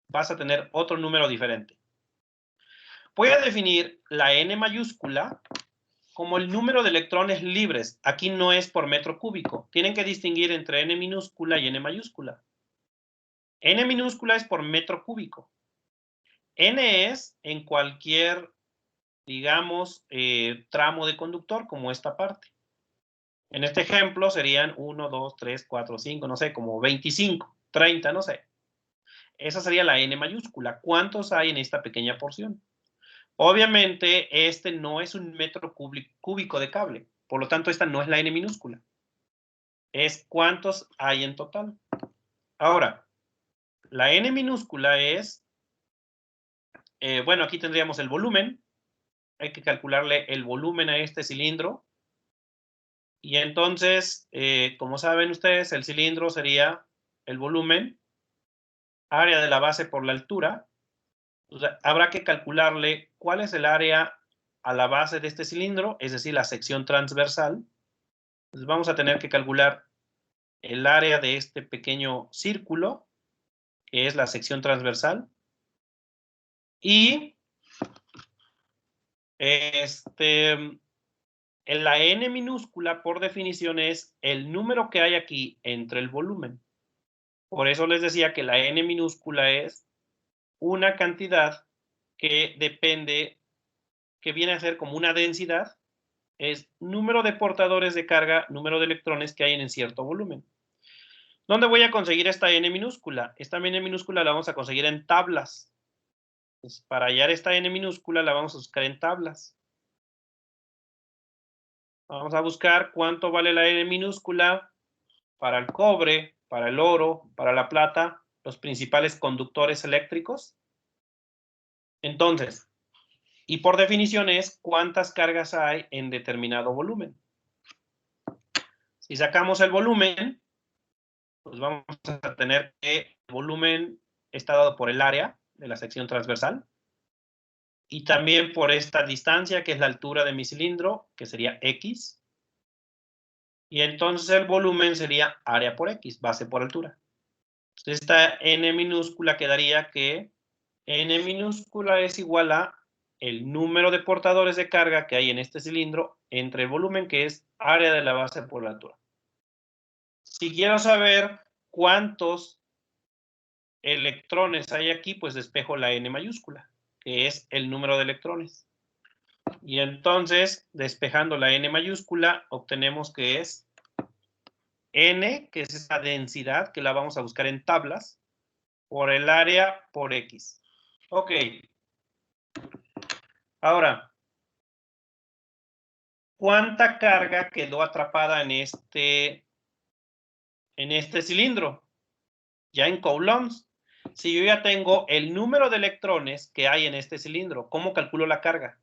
vas a tener otro número diferente. Voy a definir la N mayúscula como el número de electrones libres. Aquí no es por metro cúbico. Tienen que distinguir entre N minúscula y N mayúscula. N minúscula es por metro cúbico. N es en cualquier, digamos, tramo de conductor, como esta parte. En este ejemplo serían 1, 2, 3, 4, 5, no sé, como 25, 30, no sé. Esa sería la N mayúscula. ¿Cuántos hay en esta pequeña porción? Obviamente, este no es un metro cúbico de cable. Por lo tanto, esta no es la N minúscula. Es cuántos hay en total. Ahora, la N minúscula es, bueno, aquí tendríamos el volumen. Hay que calcularle el volumen a este cilindro. Y entonces, como saben ustedes, el cilindro sería el volumen, área de la base por la altura. O sea, habrá que calcularle cuál es el área a la base de este cilindro, es decir, la sección transversal. Entonces vamos a tener que calcular el área de este pequeño círculo, que es la sección transversal. Y en la N minúscula, por definición, es el número que hay aquí entre el volumen. Por eso les decía que la N minúscula es una cantidad que depende, que viene a ser como una densidad, es número de portadores de carga, número de electrones que hay en cierto volumen. ¿Dónde voy a conseguir esta N minúscula? Esta N minúscula la vamos a conseguir en tablas. Entonces, para hallar esta N minúscula la vamos a buscar en tablas. Vamos a buscar cuánto vale la N minúscula para el cobre, para el oro, para la plata, los principales conductores eléctricos. Entonces, y por definición es cuántas cargas hay en determinado volumen. Si sacamos el volumen, pues vamos a tener que el volumen está dado por el área de la sección transversal y también por esta distancia que es la altura de mi cilindro, que sería X. Y entonces el volumen sería área por X, base por altura. Entonces esta N minúscula quedaría que N minúscula es igual a el número de portadores de carga que hay en este cilindro entre el volumen, que es área de la base por la altura. Si quiero saber cuántos electrones hay aquí, pues despejo la N mayúscula, que es el número de electrones. Y entonces, despejando la N mayúscula, obtenemos que es N, que es esa densidad que la vamos a buscar en tablas, por el área por X. Ok. Ahora, ¿cuánta carga quedó atrapada en este cilindro? Ya en coulombs. Si yo ya tengo el número de electrones que hay en este cilindro, ¿cómo calculo la carga?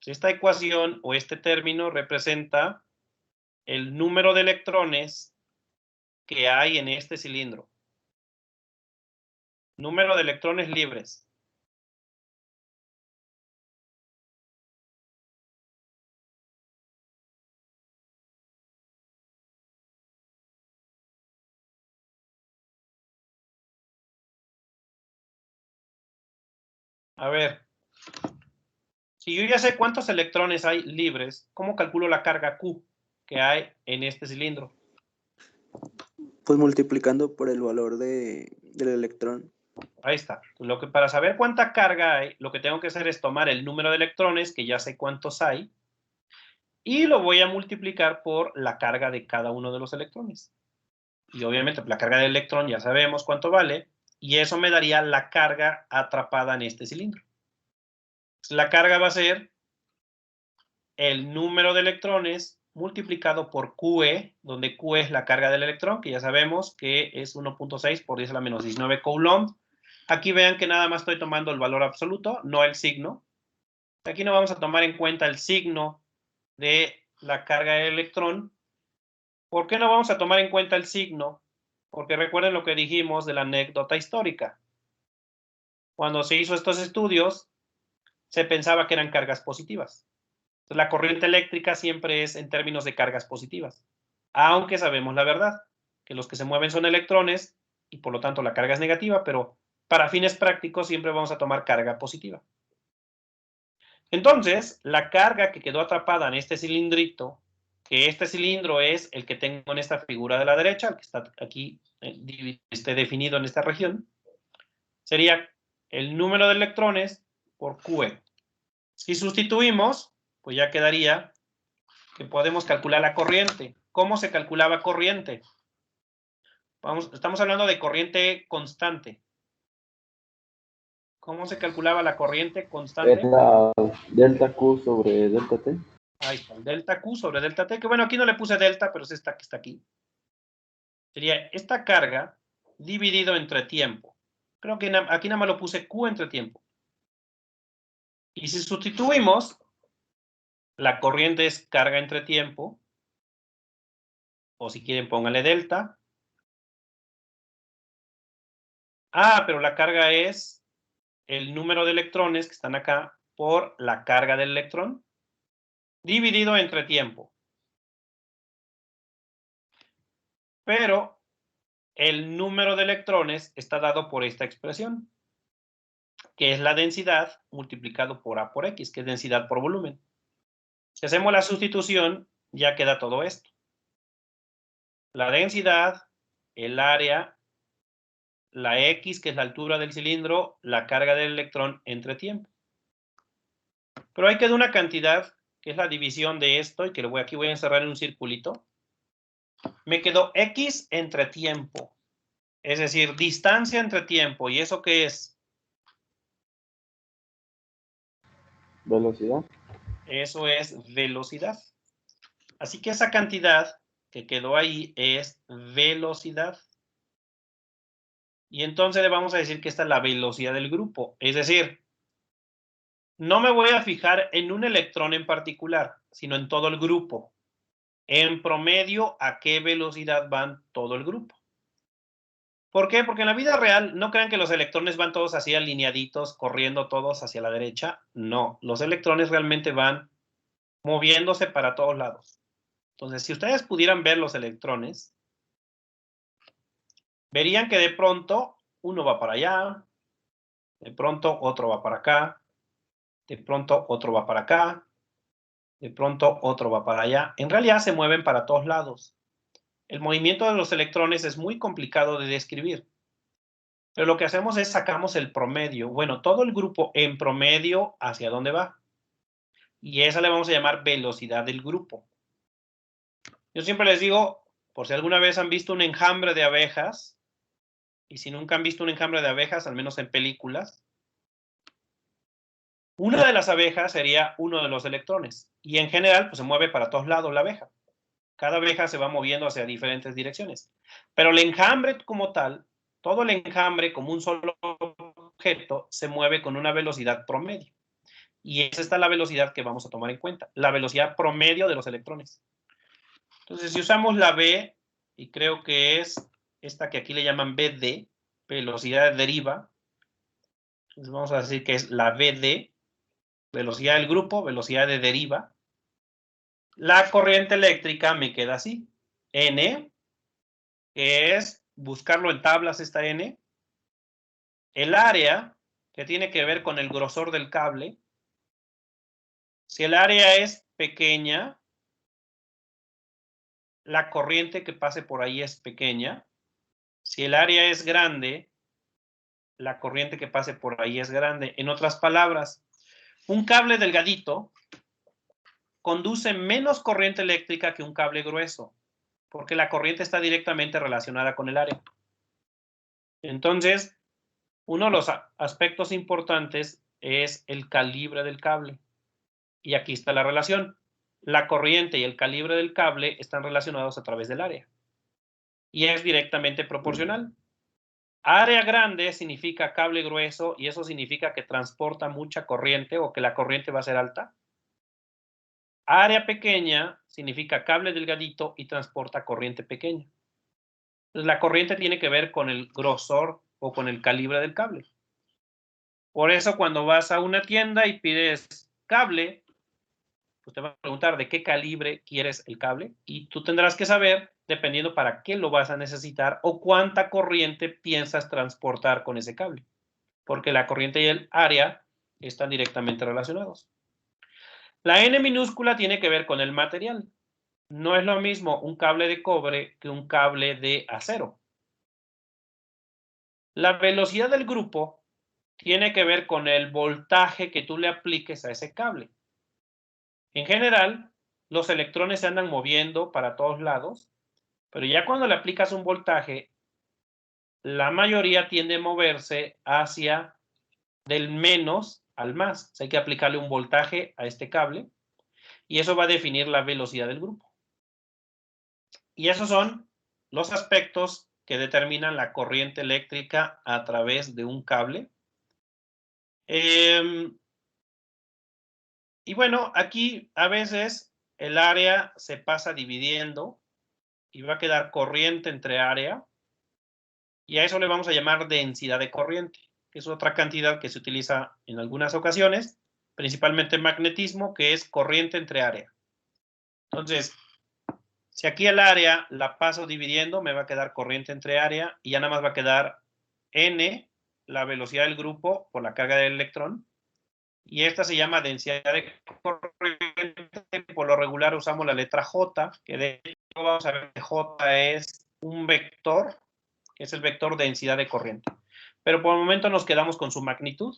Esta ecuación o este término representa el número de electrones que hay en este cilindro. Número de electrones libres. A ver, si yo ya sé cuántos electrones hay libres, ¿cómo calculo la carga Q que hay en este cilindro? Pues multiplicando por el valor del electrón. Ahí está. Para saber cuánta carga hay, lo que tengo que hacer es tomar el número de electrones, que ya sé cuántos hay, y lo voy a multiplicar por la carga de cada uno de los electrones. Y obviamente la carga del electrón ya sabemos cuánto vale, y eso me daría la carga atrapada en este cilindro. La carga va a ser el número de electrones multiplicado por QE, donde QE es la carga del electrón, que ya sabemos que es 1.6 por 10 a la menos 19 coulomb. Aquí vean que nada más estoy tomando el valor absoluto, no el signo. Aquí no vamos a tomar en cuenta el signo de la carga del electrón. ¿Por qué no vamos a tomar en cuenta el signo? Porque recuerden lo que dijimos de la anécdota histórica. Cuando se hizo estos estudios, se pensaba que eran cargas positivas. Entonces, la corriente eléctrica siempre es en términos de cargas positivas. Aunque sabemos la verdad, que los que se mueven son electrones y por lo tanto la carga es negativa, pero para fines prácticos siempre vamos a tomar carga positiva. Entonces, la carga que quedó atrapada en este cilindrito, que este cilindro es el que tengo en esta figura de la derecha, el que está aquí definido en esta región, sería el número de electrones por QE. Si sustituimos, pues ya quedaría que podemos calcular la corriente. ¿Cómo se calculaba corriente? Estamos hablando de corriente constante. ¿Cómo se calculaba la corriente constante? Era delta Q sobre delta T. Ahí está, delta Q sobre delta T, que bueno, aquí no le puse delta, pero es esta que está aquí. Sería esta carga dividido entre tiempo. Creo que aquí nada más lo puse Q entre tiempo. Y si sustituimos, la corriente es carga entre tiempo, o si quieren pónganle delta. Ah, pero la carga es el número de electrones que están acá por la carga del electrón dividido entre tiempo. Pero el número de electrones está dado por esta expresión, que es la densidad multiplicado por A por X, que es densidad por volumen. Si hacemos la sustitución, ya queda todo esto. La densidad, el área, la X, que es la altura del cilindro, la carga del electrón entre tiempo. Pero ahí queda una cantidad, que es la división de esto, y que aquí voy a encerrar en un circulito. Me quedó X entre tiempo. Es decir, distancia entre tiempo. ¿Y eso qué es? Velocidad. Eso es velocidad. Así que esa cantidad que quedó ahí es velocidad. Y entonces le vamos a decir que esta es la velocidad del grupo. Es decir, no me voy a fijar en un electrón en particular, sino en todo el grupo. En promedio, ¿a qué velocidad van todo el grupo? ¿Por qué? Porque en la vida real, no crean que los electrones van todos así alineaditos, corriendo todos hacia la derecha. No, los electrones realmente van moviéndose para todos lados. Entonces, si ustedes pudieran ver los electrones, verían que de pronto uno va para allá, de pronto otro va para acá, de pronto otro va para acá, de pronto otro va para allá. En realidad se mueven para todos lados. El movimiento de los electrones es muy complicado de describir. Pero lo que hacemos es sacamos el promedio. Bueno, todo el grupo en promedio, ¿hacia dónde va? Y esa le vamos a llamar velocidad del grupo. Yo siempre les digo, por si alguna vez han visto un enjambre de abejas, y si nunca han visto un enjambre de abejas, al menos en películas, una de las abejas sería uno de los electrones. Y en general, pues se mueve para todos lados la abeja. Cada abeja se va moviendo hacia diferentes direcciones. Pero el enjambre como tal, todo el enjambre como un solo objeto, se mueve con una velocidad promedio. Y esa está la velocidad que vamos a tomar en cuenta, la velocidad promedio de los electrones. Entonces, si usamos la V, y creo que es esta que aquí le llaman BD, velocidad de deriva, entonces vamos a decir que es la BD, velocidad del grupo, velocidad de deriva. La corriente eléctrica me queda así, N, que es buscarlo en tablas esta N, el área, que tiene que ver con el grosor del cable. Si el área es pequeña, la corriente que pase por ahí es pequeña. Si el área es grande, la corriente que pase por ahí es grande. En otras palabras, un cable delgadito conduce menos corriente eléctrica que un cable grueso, porque la corriente está directamente relacionada con el área. Entonces, uno de los aspectos importantes es el calibre del cable. Y aquí está la relación. La corriente y el calibre del cable están relacionados a través del área. Y es directamente proporcional. Área grande significa cable grueso y eso significa que transporta mucha corriente o que la corriente va a ser alta. Área pequeña significa cable delgadito y transporta corriente pequeña. Entonces, la corriente tiene que ver con el grosor o con el calibre del cable. Por eso cuando vas a una tienda y pides cable, pues te van a preguntar de qué calibre quieres el cable y tú tendrás que saber, dependiendo para qué lo vas a necesitar o cuánta corriente piensas transportar con ese cable, porque la corriente y el área están directamente relacionados. La N minúscula tiene que ver con el material. No es lo mismo un cable de cobre que un cable de acero. La velocidad del grupo tiene que ver con el voltaje que tú le apliques a ese cable. En general, los electrones se andan moviendo para todos lados, pero ya cuando le aplicas un voltaje, la mayoría tiende a moverse hacia del menos al más. O sea, hay que aplicarle un voltaje a este cable y eso va a definir la velocidad del grupo. Y esos son los aspectos que determinan la corriente eléctrica a través de un cable. Y bueno, aquí a veces el área se pasa dividiendo y va a quedar corriente entre área. Y a eso le vamos a llamar densidad de corriente, que es otra cantidad que se utiliza en algunas ocasiones, principalmente en magnetismo, que es corriente entre área. Entonces, si aquí el área la paso dividiendo, me va a quedar corriente entre área y ya nada más va a quedar N, la velocidad del grupo por la carga del electrón. Y esta se llama densidad de corriente. Por lo regular usamos la letra J, que de hecho vamos a ver que J es un vector, que es el vector densidad de corriente. Pero por el momento nos quedamos con su magnitud.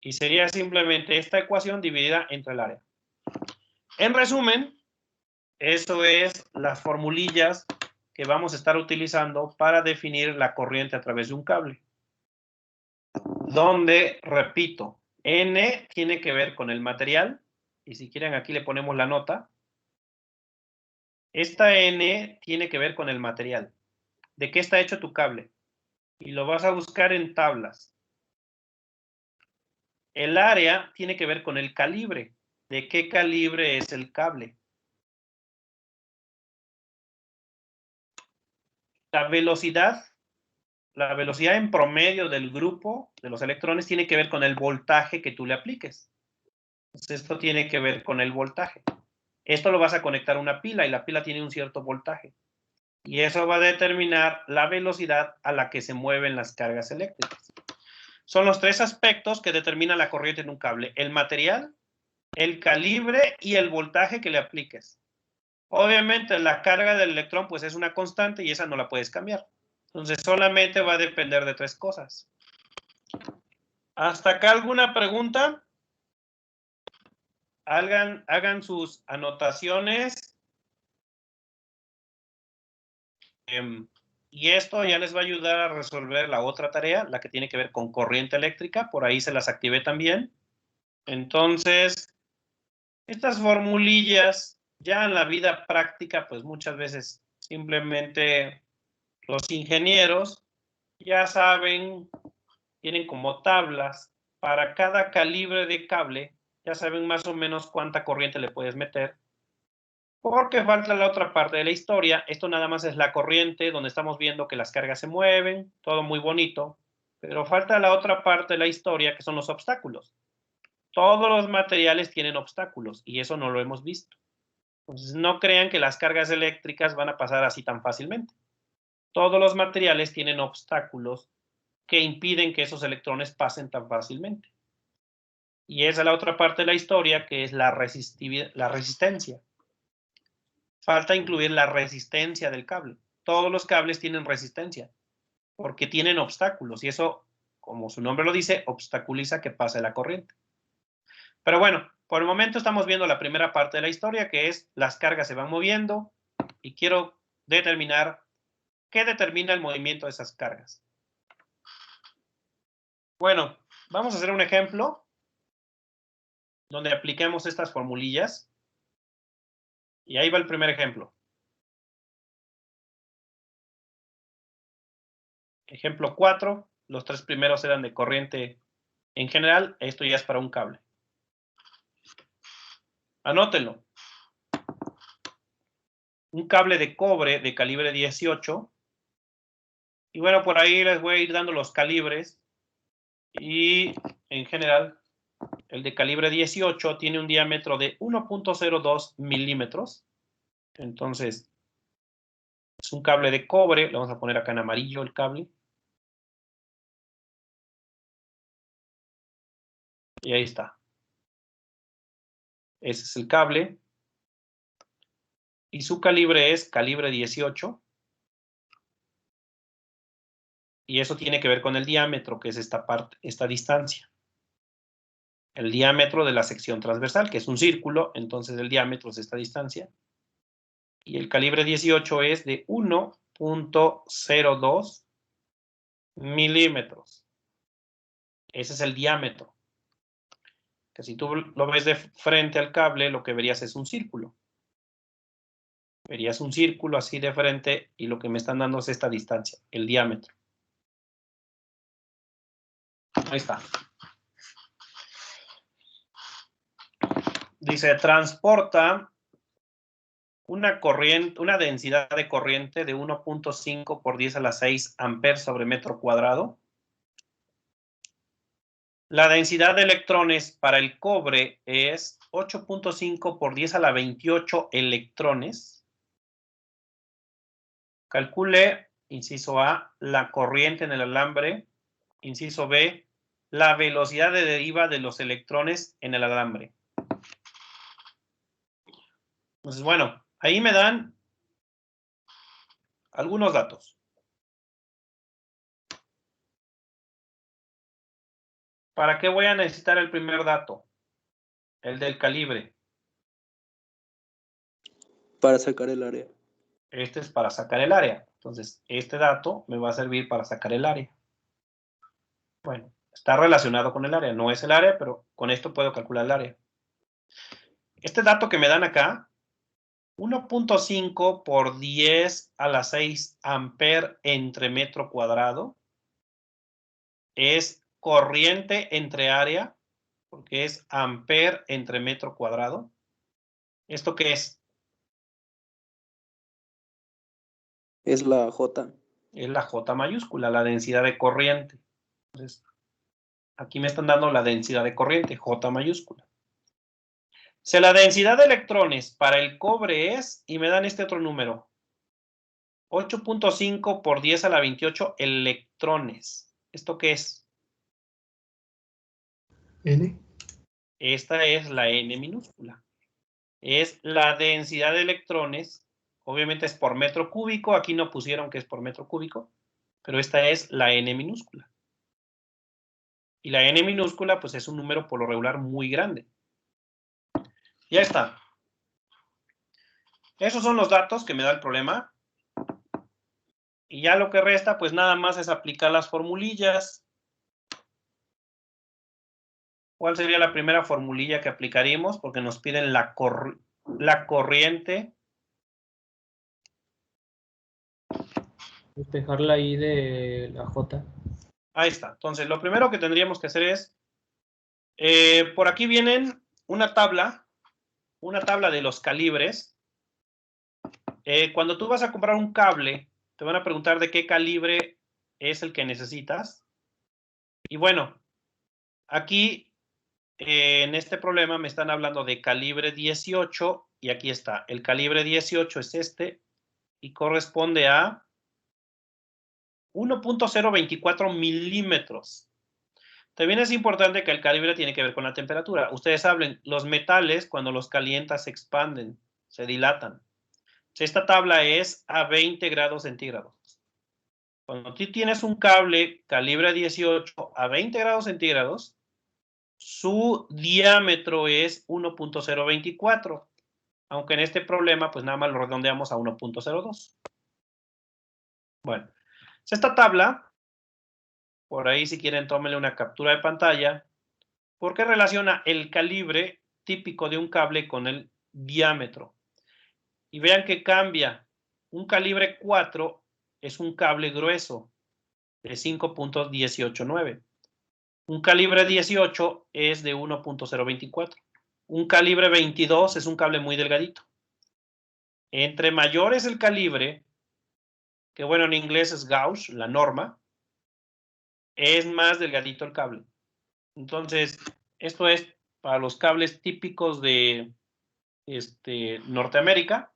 Y sería simplemente esta ecuación dividida entre el área. En resumen, eso es las formulillas que vamos a estar utilizando para definir la corriente a través de un cable. Donde, repito, N tiene que ver con el material. Y si quieren, aquí le ponemos la nota. Esta N tiene que ver con el material. ¿De qué está hecho tu cable? Y lo vas a buscar en tablas. El área tiene que ver con el calibre. ¿De qué calibre es el cable? La velocidad en promedio del grupo de los electrones tiene que ver con el voltaje que tú le apliques. Entonces, esto tiene que ver con el voltaje. Esto lo vas a conectar a una pila y la pila tiene un cierto voltaje. Y eso va a determinar la velocidad a la que se mueven las cargas eléctricas. Son los tres aspectos que determinan la corriente en un cable: el material, el calibre y el voltaje que le apliques. Obviamente la carga del electrón pues es una constante y esa no la puedes cambiar. Entonces solamente va a depender de tres cosas. ¿Hasta acá alguna pregunta? hagan sus anotaciones. Y esto ya les va a ayudar a resolver la otra tarea, la que tiene que ver con corriente eléctrica. Por ahí se las activé también. Entonces, estas formulillas, ya en la vida práctica, pues muchas veces simplemente los ingenieros ya saben, tienen como tablas para cada calibre de cable, ya saben más o menos cuánta corriente le puedes meter. Porque falta la otra parte de la historia. Esto nada más es la corriente, donde estamos viendo que las cargas se mueven, todo muy bonito. Pero falta la otra parte de la historia, que son los obstáculos. Todos los materiales tienen obstáculos, y eso no lo hemos visto. Entonces, no crean que las cargas eléctricas van a pasar así tan fácilmente. Todos los materiales tienen obstáculos que impiden que esos electrones pasen tan fácilmente. Y esa es la otra parte de la historia, que es la resistencia. Falta incluir la resistencia del cable. Todos los cables tienen resistencia, porque tienen obstáculos, y eso, como su nombre lo dice, obstaculiza que pase la corriente. Pero bueno, por el momento estamos viendo la primera parte de la historia, que es las cargas se van moviendo, y quiero determinar qué determina el movimiento de esas cargas. Bueno, vamos a hacer un ejemplo donde apliquemos estas formulillas. Y ahí va el primer ejemplo. Ejemplo 4, los tres primeros eran de corriente en general, esto ya es para un cable. Anótenlo. Un cable de cobre de calibre 18. Y bueno, por ahí les voy a ir dando los calibres. Y en general, el de calibre 18 tiene un diámetro de 1.02 milímetros. Entonces, es un cable de cobre. Le vamos a poner acá en amarillo el cable. Y ahí está. Ese es el cable. Y su calibre es calibre 18. Y eso tiene que ver con el diámetro, que es esta parte, esta distancia. El diámetro de la sección transversal, que es un círculo, entonces el diámetro es esta distancia. Y el calibre 18 es de 1.02 milímetros. Ese es el diámetro. Que si tú lo ves de frente al cable, lo que verías es un círculo. Verías un círculo así de frente y lo que me están dando es esta distancia, el diámetro. Ahí está. Dice, transporta una densidad de corriente de 1.5 por 10 a la 6 amperes sobre metro cuadrado. La densidad de electrones para el cobre es 8.5 por 10 a la 28 electrones. Calcule, inciso A, la corriente en el alambre. Inciso B, la velocidad de deriva de los electrones en el alambre. Entonces, bueno, ahí me dan algunos datos. ¿Para qué voy a necesitar el primer dato? El del calibre. Para sacar el área. Este es para sacar el área. Entonces, este dato me va a servir para sacar el área. Bueno, está relacionado con el área. No es el área, pero con esto puedo calcular el área. Este dato que me dan acá, 1.5 por 10 a la 6 amper entre metro cuadrado, es corriente entre área, porque es amper entre metro cuadrado. ¿Esto qué es? Es la J. Es la J mayúscula, la densidad de corriente. Entonces, aquí me están dando la densidad de corriente, J mayúscula. Si la densidad de electrones para el cobre es, y me dan este otro número, 8.5 por 10 a la 28 electrones. ¿Esto qué es? N. Esta es la N minúscula. Es la densidad de electrones, obviamente es por metro cúbico, aquí no pusieron que es por metro cúbico, pero esta es la N minúscula. Y la N minúscula, pues es un número por lo regular muy grande. Ya está. Esos son los datos que me da el problema. Y ya lo que resta, pues nada más es aplicar las formulillas. ¿Cuál sería la primera formulilla que aplicaríamos? Porque nos piden la corriente. Despejar la I de la J. Ahí está. Entonces, lo primero que tendríamos que hacer es, por aquí vienen una tabla de los calibres. Cuando tú vas a comprar un cable, te van a preguntar de qué calibre es el que necesitas. Y bueno, aquí en este problema me están hablando de calibre 18 y aquí está. El calibre 18 es este y corresponde a 1.024 milímetros. También es importante que el calibre tiene que ver con la temperatura. Ustedes saben, los metales cuando los calientas se expanden, se dilatan. Esta tabla es a 20 grados centígrados. Cuando tú tienes un cable calibre 18 a 20 grados centígrados, su diámetro es 1.024. Aunque en este problema, pues nada más lo redondeamos a 1.02. Bueno, esta tabla, por ahí si quieren tómenle una captura de pantalla, porque relaciona el calibre típico de un cable con el diámetro. Y vean que cambia. Un calibre 4 es un cable grueso de 5.189. Un calibre 18 es de 1.024. Un calibre 22 es un cable muy delgadito. Entre mayor es el calibre, que bueno, en inglés es gauge, la norma, es más delgadito el cable. Entonces, esto es para los cables típicos de Norteamérica.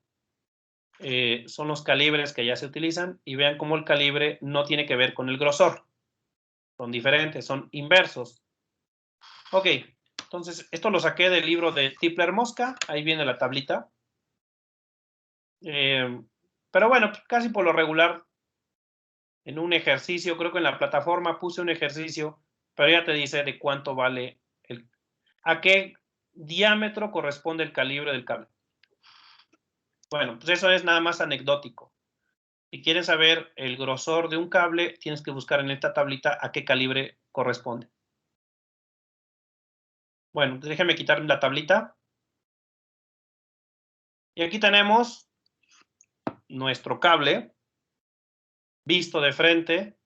Son los calibres que ya se utilizan y vean cómo el calibre no tiene que ver con el grosor. Son diferentes, son inversos. Ok, entonces esto lo saqué del libro de Tipler-Mosca, ahí viene la tablita. Pero bueno, casi por lo regular, en un ejercicio, creo que en la plataforma puse un ejercicio, pero ya te dice de cuánto vale, a qué diámetro corresponde el calibre del cable. Bueno, pues eso es nada más anecdótico. Si quieres saber el grosor de un cable, tienes que buscar en esta tablita a qué calibre corresponde. Bueno, déjame quitar la tablita. Y aquí tenemos nuestro cable visto de frente.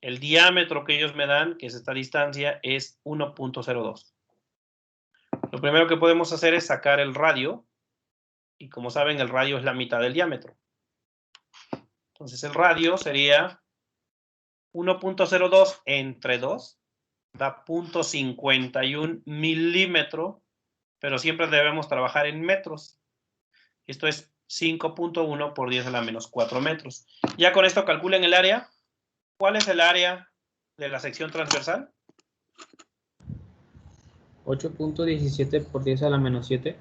El diámetro que ellos me dan, que es esta distancia, es 1.02. Lo primero que podemos hacer es sacar el radio. Y como saben, el radio es la mitad del diámetro. Entonces el radio sería 1.02 entre 2. Da 0.51 milímetro, pero siempre debemos trabajar en metros. Esto es 5.1 por 10 a la menos 4 metros. Ya con esto calculen el área. ¿Cuál es el área de la sección transversal? 8.17 por 10 a la menos 7.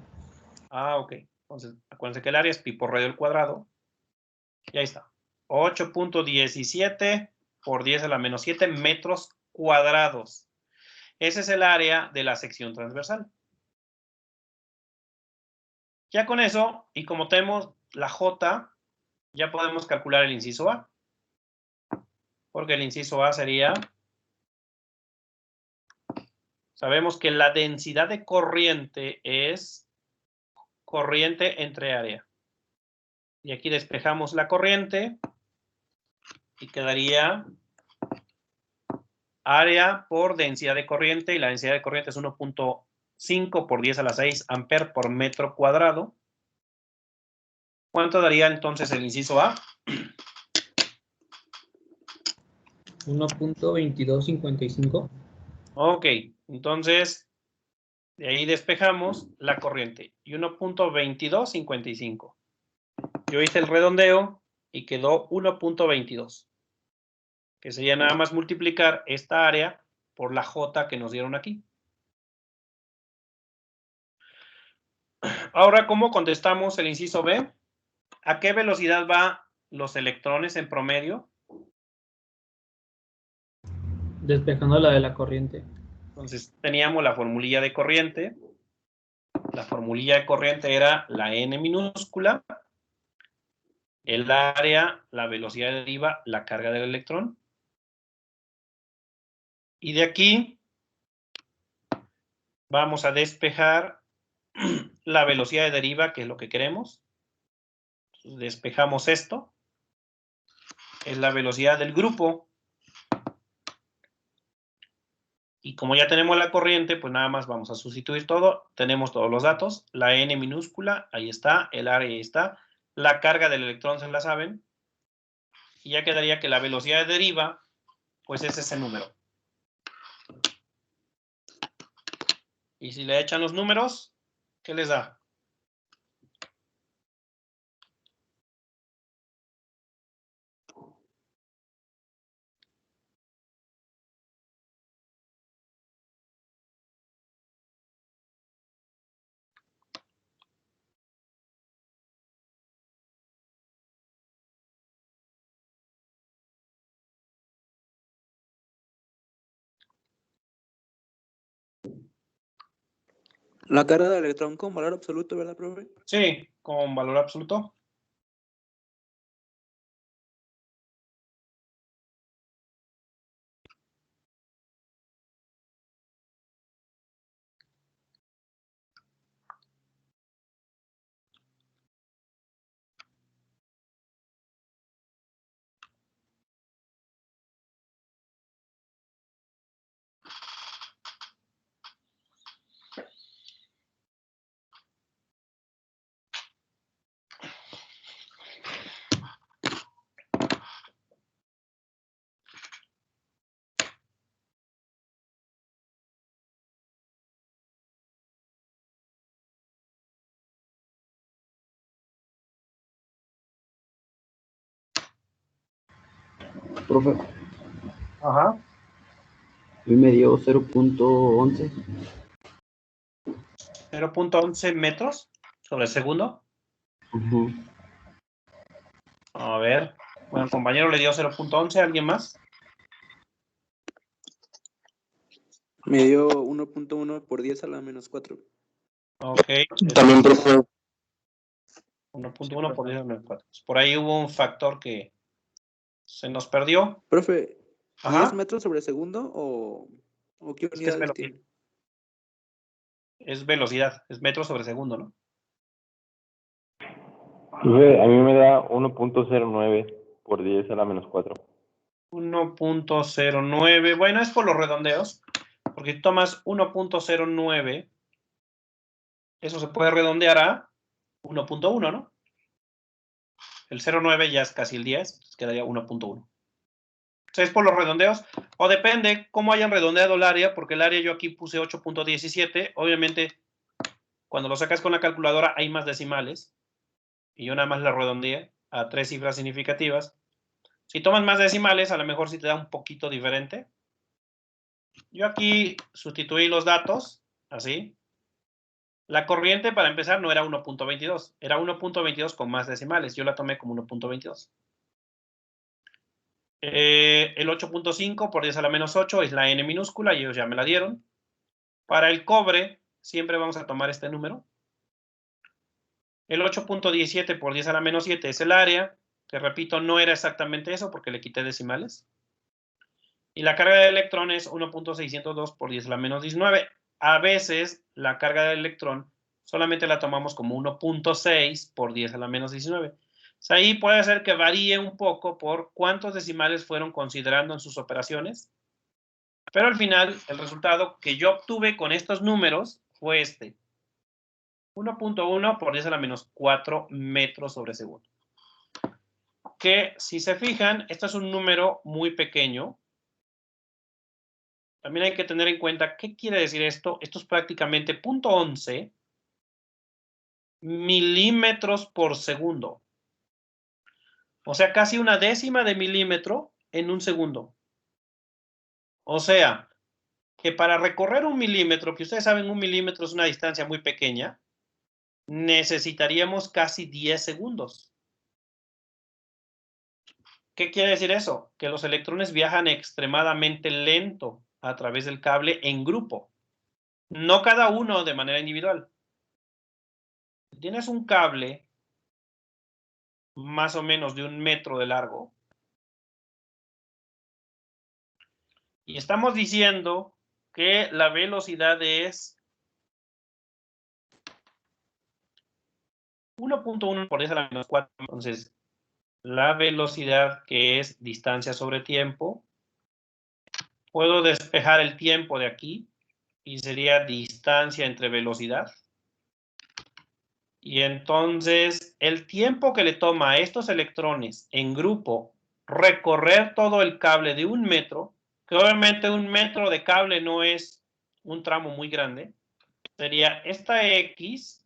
Ah, ok. Entonces, acuérdense que el área es pi por radio al cuadrado. Y ahí está. 8.17 por 10 a la menos 7 metros cuadrados. Ese es el área de la sección transversal. Ya con eso, y como tenemos la J, ya podemos calcular el inciso A. Porque el inciso A sería, sabemos que la densidad de corriente es corriente entre área. Y aquí despejamos la corriente y quedaría área por densidad de corriente, y la densidad de corriente es 1.5 por 10 a la 6 amperes por metro cuadrado. ¿Cuánto daría entonces el inciso A? 1.2255. Ok, entonces de ahí despejamos la corriente. Y 1.2255. Yo hice el redondeo y quedó 1.22. Que sería nada más multiplicar esta área por la J que nos dieron aquí. Ahora, ¿cómo contestamos el inciso B? ¿A qué velocidad van los electrones en promedio? Despejando la de la corriente. Entonces, teníamos la formulilla de corriente. La formulilla de corriente era la N minúscula, el área, la velocidad de deriva, la carga del electrón. Y de aquí vamos a despejar la velocidad de deriva, que es lo que queremos. Entonces, despejamos esto. Es la velocidad del grupo. Y como ya tenemos la corriente, pues nada más vamos a sustituir todo. Tenemos todos los datos. La N minúscula, ahí está. El área, ahí está. La carga del electrón se la saben. Y ya quedaría que la velocidad de deriva, pues es ese número. Y si le echan los números, ¿qué les da? La carga del electrón con valor absoluto, ¿verdad, profe? Sí, con valor absoluto. Profe, Ajá. a mí me dio 0.11. 0.11 metros sobre segundo. Ujú. A ver. Bueno, el compañero le dio 0.11. ¿Alguien más? Me dio 1.1 por 10 a la menos 4. Ok. También, profe. 1.1 por 10 a la menos 4. Por ahí hubo un factor que se nos perdió. Profe, Ajá. ¿10 metros sobre segundo o qué Es que es unidades velocidad. tiene? Es velocidad. Es metros sobre segundo, ¿no? Profe, a mí me da 1.09 por 10 a la menos 4. 1.09. Bueno, es por los redondeos. Porque tomas 1.09. Eso se puede redondear a 1.1, ¿no? El 0.9 ya es casi el 10. Entonces quedaría 1.1. Es por los redondeos, o depende cómo hayan redondeado el área, porque el área yo aquí puse 8.17, obviamente cuando lo sacas con la calculadora hay más decimales, y yo nada más la redondeé a 3 cifras significativas. Si tomas más decimales, a lo mejor sí te da un poquito diferente. Yo aquí sustituí los datos, así. La corriente, para empezar, no era 1.22, era 1.22 con más decimales, yo la tomé como 1.22. El 8.5 por 10 a la menos 8 es la N minúscula y ellos ya me la dieron. Para el cobre, siempre vamos a tomar este número. El 8.17 por 10 a la menos 7 es el área, que repito, no era exactamente eso porque le quité decimales. Y la carga de electrón es 1.602 por 10 a la menos 19. A veces la carga del electrón solamente la tomamos como 1.6 por 10 a la menos 19. O sea, ahí puede ser que varíe un poco por cuántos decimales fueron considerando en sus operaciones. Pero al final, el resultado que yo obtuve con estos números fue este. 1.1 por 10 a la menos 4 metros sobre segundo. Que si se fijan, esto es un número muy pequeño. También hay que tener en cuenta, ¿qué quiere decir esto? Esto es prácticamente 0.11 milímetros por segundo. O sea, casi una décima de milímetro en un segundo. O sea, que para recorrer un milímetro, que ustedes saben, un milímetro es una distancia muy pequeña, necesitaríamos casi 10 segundos. ¿Qué quiere decir eso? Que los electrones viajan extremadamente lento a través del cable en grupo. No cada uno de manera individual. tienes un cable más o menos de 1 metro de largo, y estamos diciendo que la velocidad es 1.1 por 10 a la menos 4. Entonces, la velocidad, que es distancia sobre tiempo, puedo despejar el tiempo de aquí y sería distancia entre velocidad. Y entonces el tiempo que le toma a estos electrones en grupo recorrer todo el cable de 1 metro, que obviamente 1 metro de cable no es un tramo muy grande, sería esta X,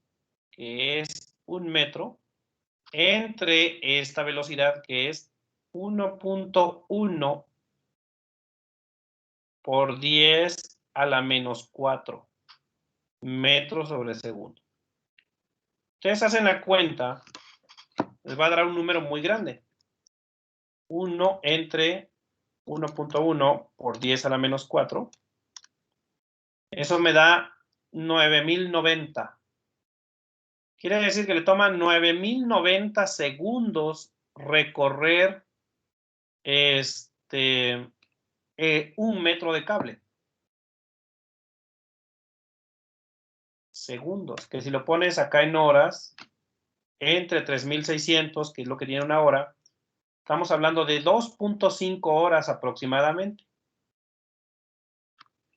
que es 1 metro, entre esta velocidad, que es 1.1 por 10 a la menos 4 metros sobre segundo. Ustedes hacen la cuenta, les va a dar un número muy grande. 1 entre 1.1 por 10 a la menos 4. Eso me da 9090. Quiere decir que le toma 9090 segundos recorrer 1 metro de cable. Segundos, que si lo pones acá en horas, entre 3600, que es lo que tiene una hora, estamos hablando de 2.5 horas aproximadamente.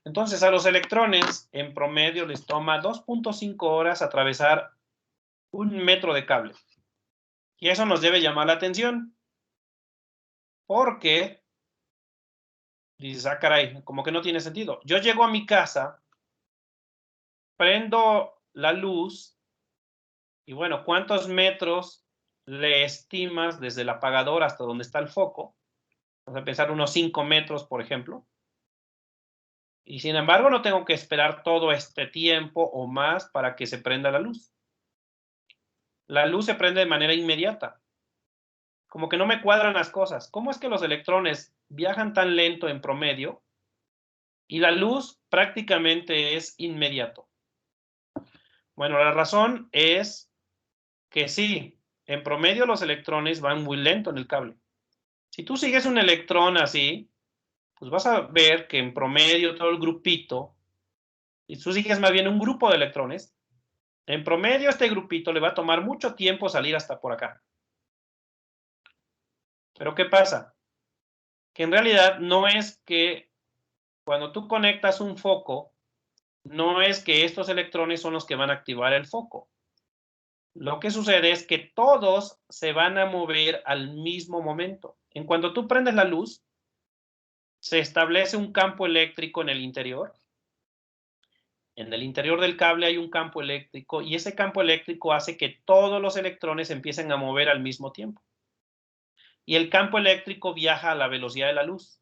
Entonces, a los electrones, en promedio, les toma 2.5 horas atravesar 1 metro de cable. Y eso nos debe llamar la atención. Porque, dices, ah, caray, como que no tiene sentido. Yo llego a mi casa, prendo la luz, y bueno, ¿cuántos metros le estimas desde el apagador hasta donde está el foco? Vamos a pensar unos 5 metros, por ejemplo. Y sin embargo, no tengo que esperar todo este tiempo o más para que se prenda la luz. La luz se prende de manera inmediata. Como que no me cuadran las cosas. ¿Cómo es que los electrones viajan tan lento en promedio y la luz prácticamente es inmediato? Bueno, la razón es que sí, en promedio los electrones van muy lento en el cable. Si tú sigues un electrón así, pues vas a ver que en promedio todo el grupito, y tú sigues más bien un grupo de electrones, en promedio este grupito le va a tomar mucho tiempo salir hasta por acá. Pero ¿qué pasa? Que en realidad no es que cuando tú conectas un foco, no es que estos electrones son los que van a activar el foco. Lo que sucede es que todos se van a mover al mismo momento. En cuanto tú prendes la luz, se establece un campo eléctrico en el interior. En el interior del cable hay un campo eléctrico y ese campo eléctrico hace que todos los electrones empiecen a mover al mismo tiempo. Y el campo eléctrico viaja a la velocidad de la luz.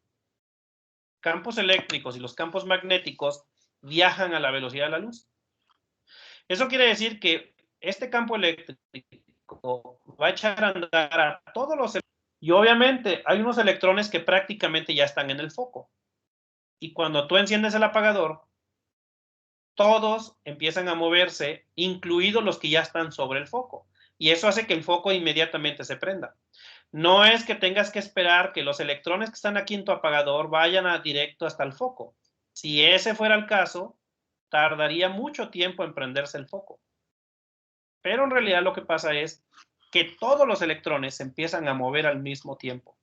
Campos eléctricos y los campos magnéticos viajan a la velocidad de la luz. Eso quiere decir que este campo eléctrico va a echar a andar a todos los electrones. Y obviamente hay unos electrones que prácticamente ya están en el foco. Y cuando tú enciendes el apagador, todos empiezan a moverse, incluidos los que ya están sobre el foco. Y eso hace que el foco inmediatamente se prenda. No es que tengas que esperar que los electrones que están aquí en tu apagador vayan directo hasta el foco. Si ese fuera el caso, tardaría mucho tiempo en prenderse el foco. Pero en realidad lo que pasa es que todos los electrones se empiezan a mover al mismo tiempo.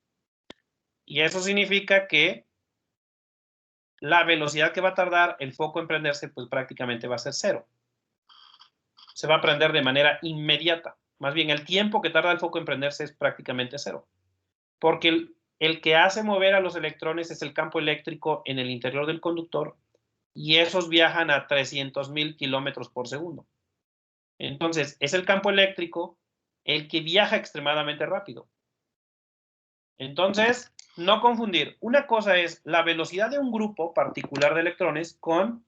Y eso significa que la velocidad que va a tardar el foco en prenderse, pues prácticamente va a ser 0. Se va a prender de manera inmediata. Más bien, el tiempo que tarda el foco en prenderse es prácticamente 0. Porque el que hace mover a los electrones es el campo eléctrico en el interior del conductor y esos viajan a 300,000 kilómetros por segundo. Entonces, es el campo eléctrico el que viaja extremadamente rápido. Entonces, no confundir. Una cosa es la velocidad de un grupo particular de electrones con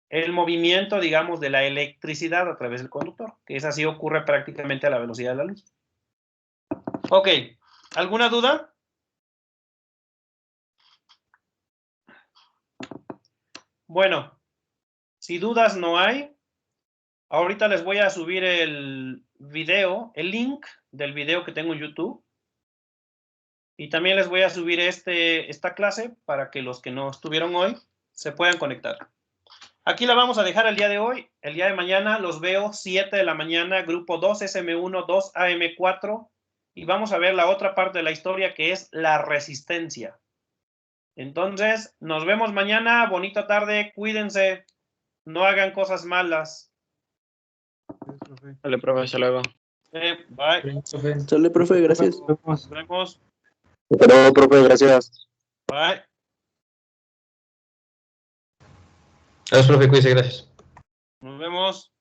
el movimiento, digamos, de la electricidad a través del conductor, que es así, ocurre prácticamente a la velocidad de la luz. Ok, ¿alguna duda? Bueno, si dudas no hay, Ahorita les voy a subir el video, el link del video que tengo en YouTube. Y también les voy a subir esta clase para que los que no estuvieron hoy se puedan conectar. Aquí la vamos a dejar el día de hoy. El día de mañana los veo 7 de la mañana, grupo 2 SM1, 2 AM4. Y vamos a ver la otra parte de la historia que es la resistencia. Entonces, nos vemos mañana. Bonita tarde. Cuídense. No hagan cosas malas. Gracias, profe. Vale, profe, hasta luego. Bye. Profe. Sale, profe, gracias. Nos vemos. Hasta luego, profe, gracias. Bye. Gracias, profe, cuídese, gracias. Nos vemos.